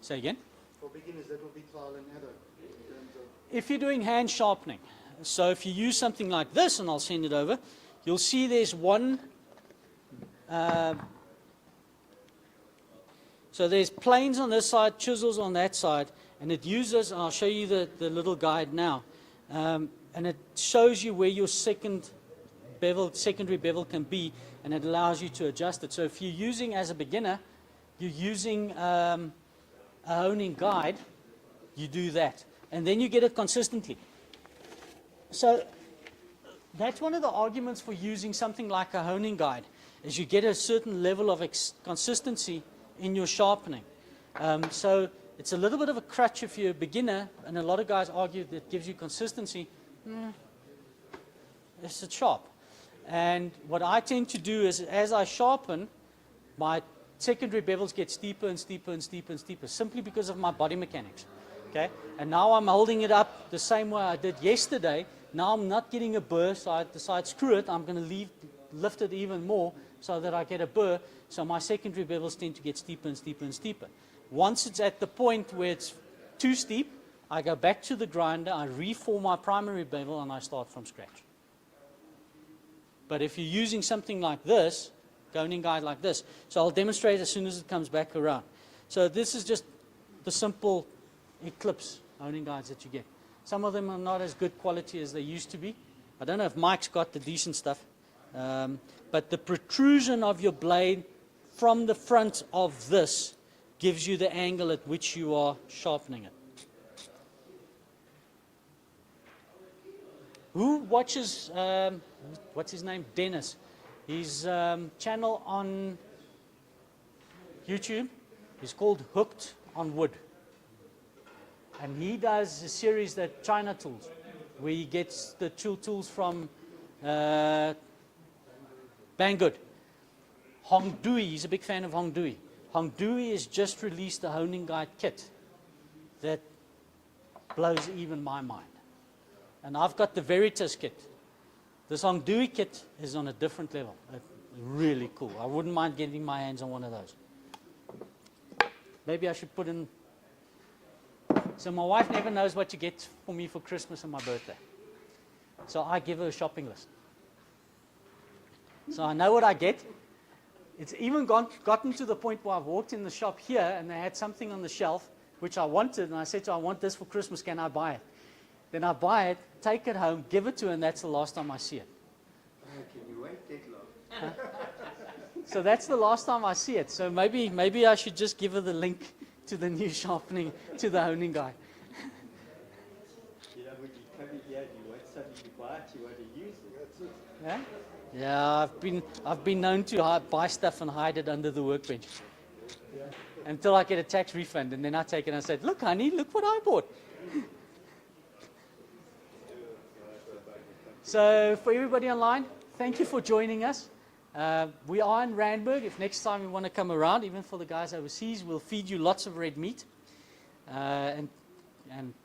Say again? For beginners, that will be trial and error in terms of. If you're doing hand sharpening, so if you use something like this, and I'll send it over, you'll see there's one. So there's planes on this side, chisels on that side, and it uses, and I'll show you the little guide now, and it shows you where your secondary bevel can be, and it allows you to adjust it. So if you're using, as a beginner, you're using a honing guide, you do that. And then you get it consistently. So that's one of the arguments for using something like a honing guide, is you get a certain level of consistency in your sharpening. So it's a little bit of a crutch if you're a beginner, and a lot of guys argue that it gives you consistency. It's sharp. And what I tend to do is, as I sharpen, my secondary bevels get steeper and steeper and steeper and steeper, simply because of my body mechanics. Okay? And now I'm holding it up the same way I did yesterday. Now I'm not getting a burr, so I decide, screw it, I'm going to lift it even more so that I get a burr, so my secondary bevels tend to get steeper and steeper and steeper. Once it's at the point where it's too steep, I go back to the grinder, I reform my primary bevel, and I start from scratch. But if you're using something like this, honing guide like this, so I'll demonstrate as soon as it comes back around. So this is just the simple Eclipse honing guides that you get. Some of them are not as good quality as they used to be. I don't know if Mike's got the decent stuff, but the protrusion of your blade from the front of this gives you the angle at which you are sharpening it. Who watches, what's his name, Dennis? His channel on YouTube is called Hooked on Wood. And he does a series that China Tools, where he gets the tools from Banggood. Hongdui, he's a big fan of Hongdui. Hongdui has just released a honing guide kit that blows even my mind. And I've got the Veritas kit. This Hongdui kit is on a different level. It's really cool. I wouldn't mind getting my hands on one of those. Maybe I should put in. So my wife never knows what to get for me for Christmas and my birthday. So I give her a shopping list. So I know what I get. It's even gotten to the point where I've walked in the shop here and they had something on the shelf which I wanted, and I said to her, I want this for Christmas, can I buy it? Then I buy it, take it home, give it to her, and that's the last time I see it. Can you wait that long? So that's the last time I see it. So maybe I should just give her the link to the new sharpening, to the honing guide. You know, when you come in here, you want something to buy it, you want to use it. That's it. Yeah? Yeah, I've been known to buy stuff and hide it under the workbench. Yeah. Until I get a tax refund, and then I take it and I said, look honey, look what I bought. So for everybody online, thank you for joining us. We are in Randburg. If next time you want to come around, even for the guys overseas, we'll feed you lots of red meat and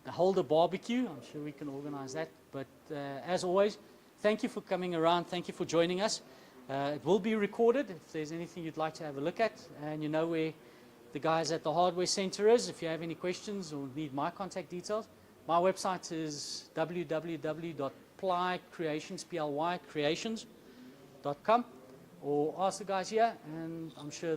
hold a barbecue. I'm sure we can organize that. But as always, thank you for coming around. Thank you for joining us. It will be recorded if there's anything you'd like to have a look at. And you know where the guys at the Hardware Center is. If you have any questions or need my contact details, my website is www.plycreations.com, or ask the guys here, and I'm sure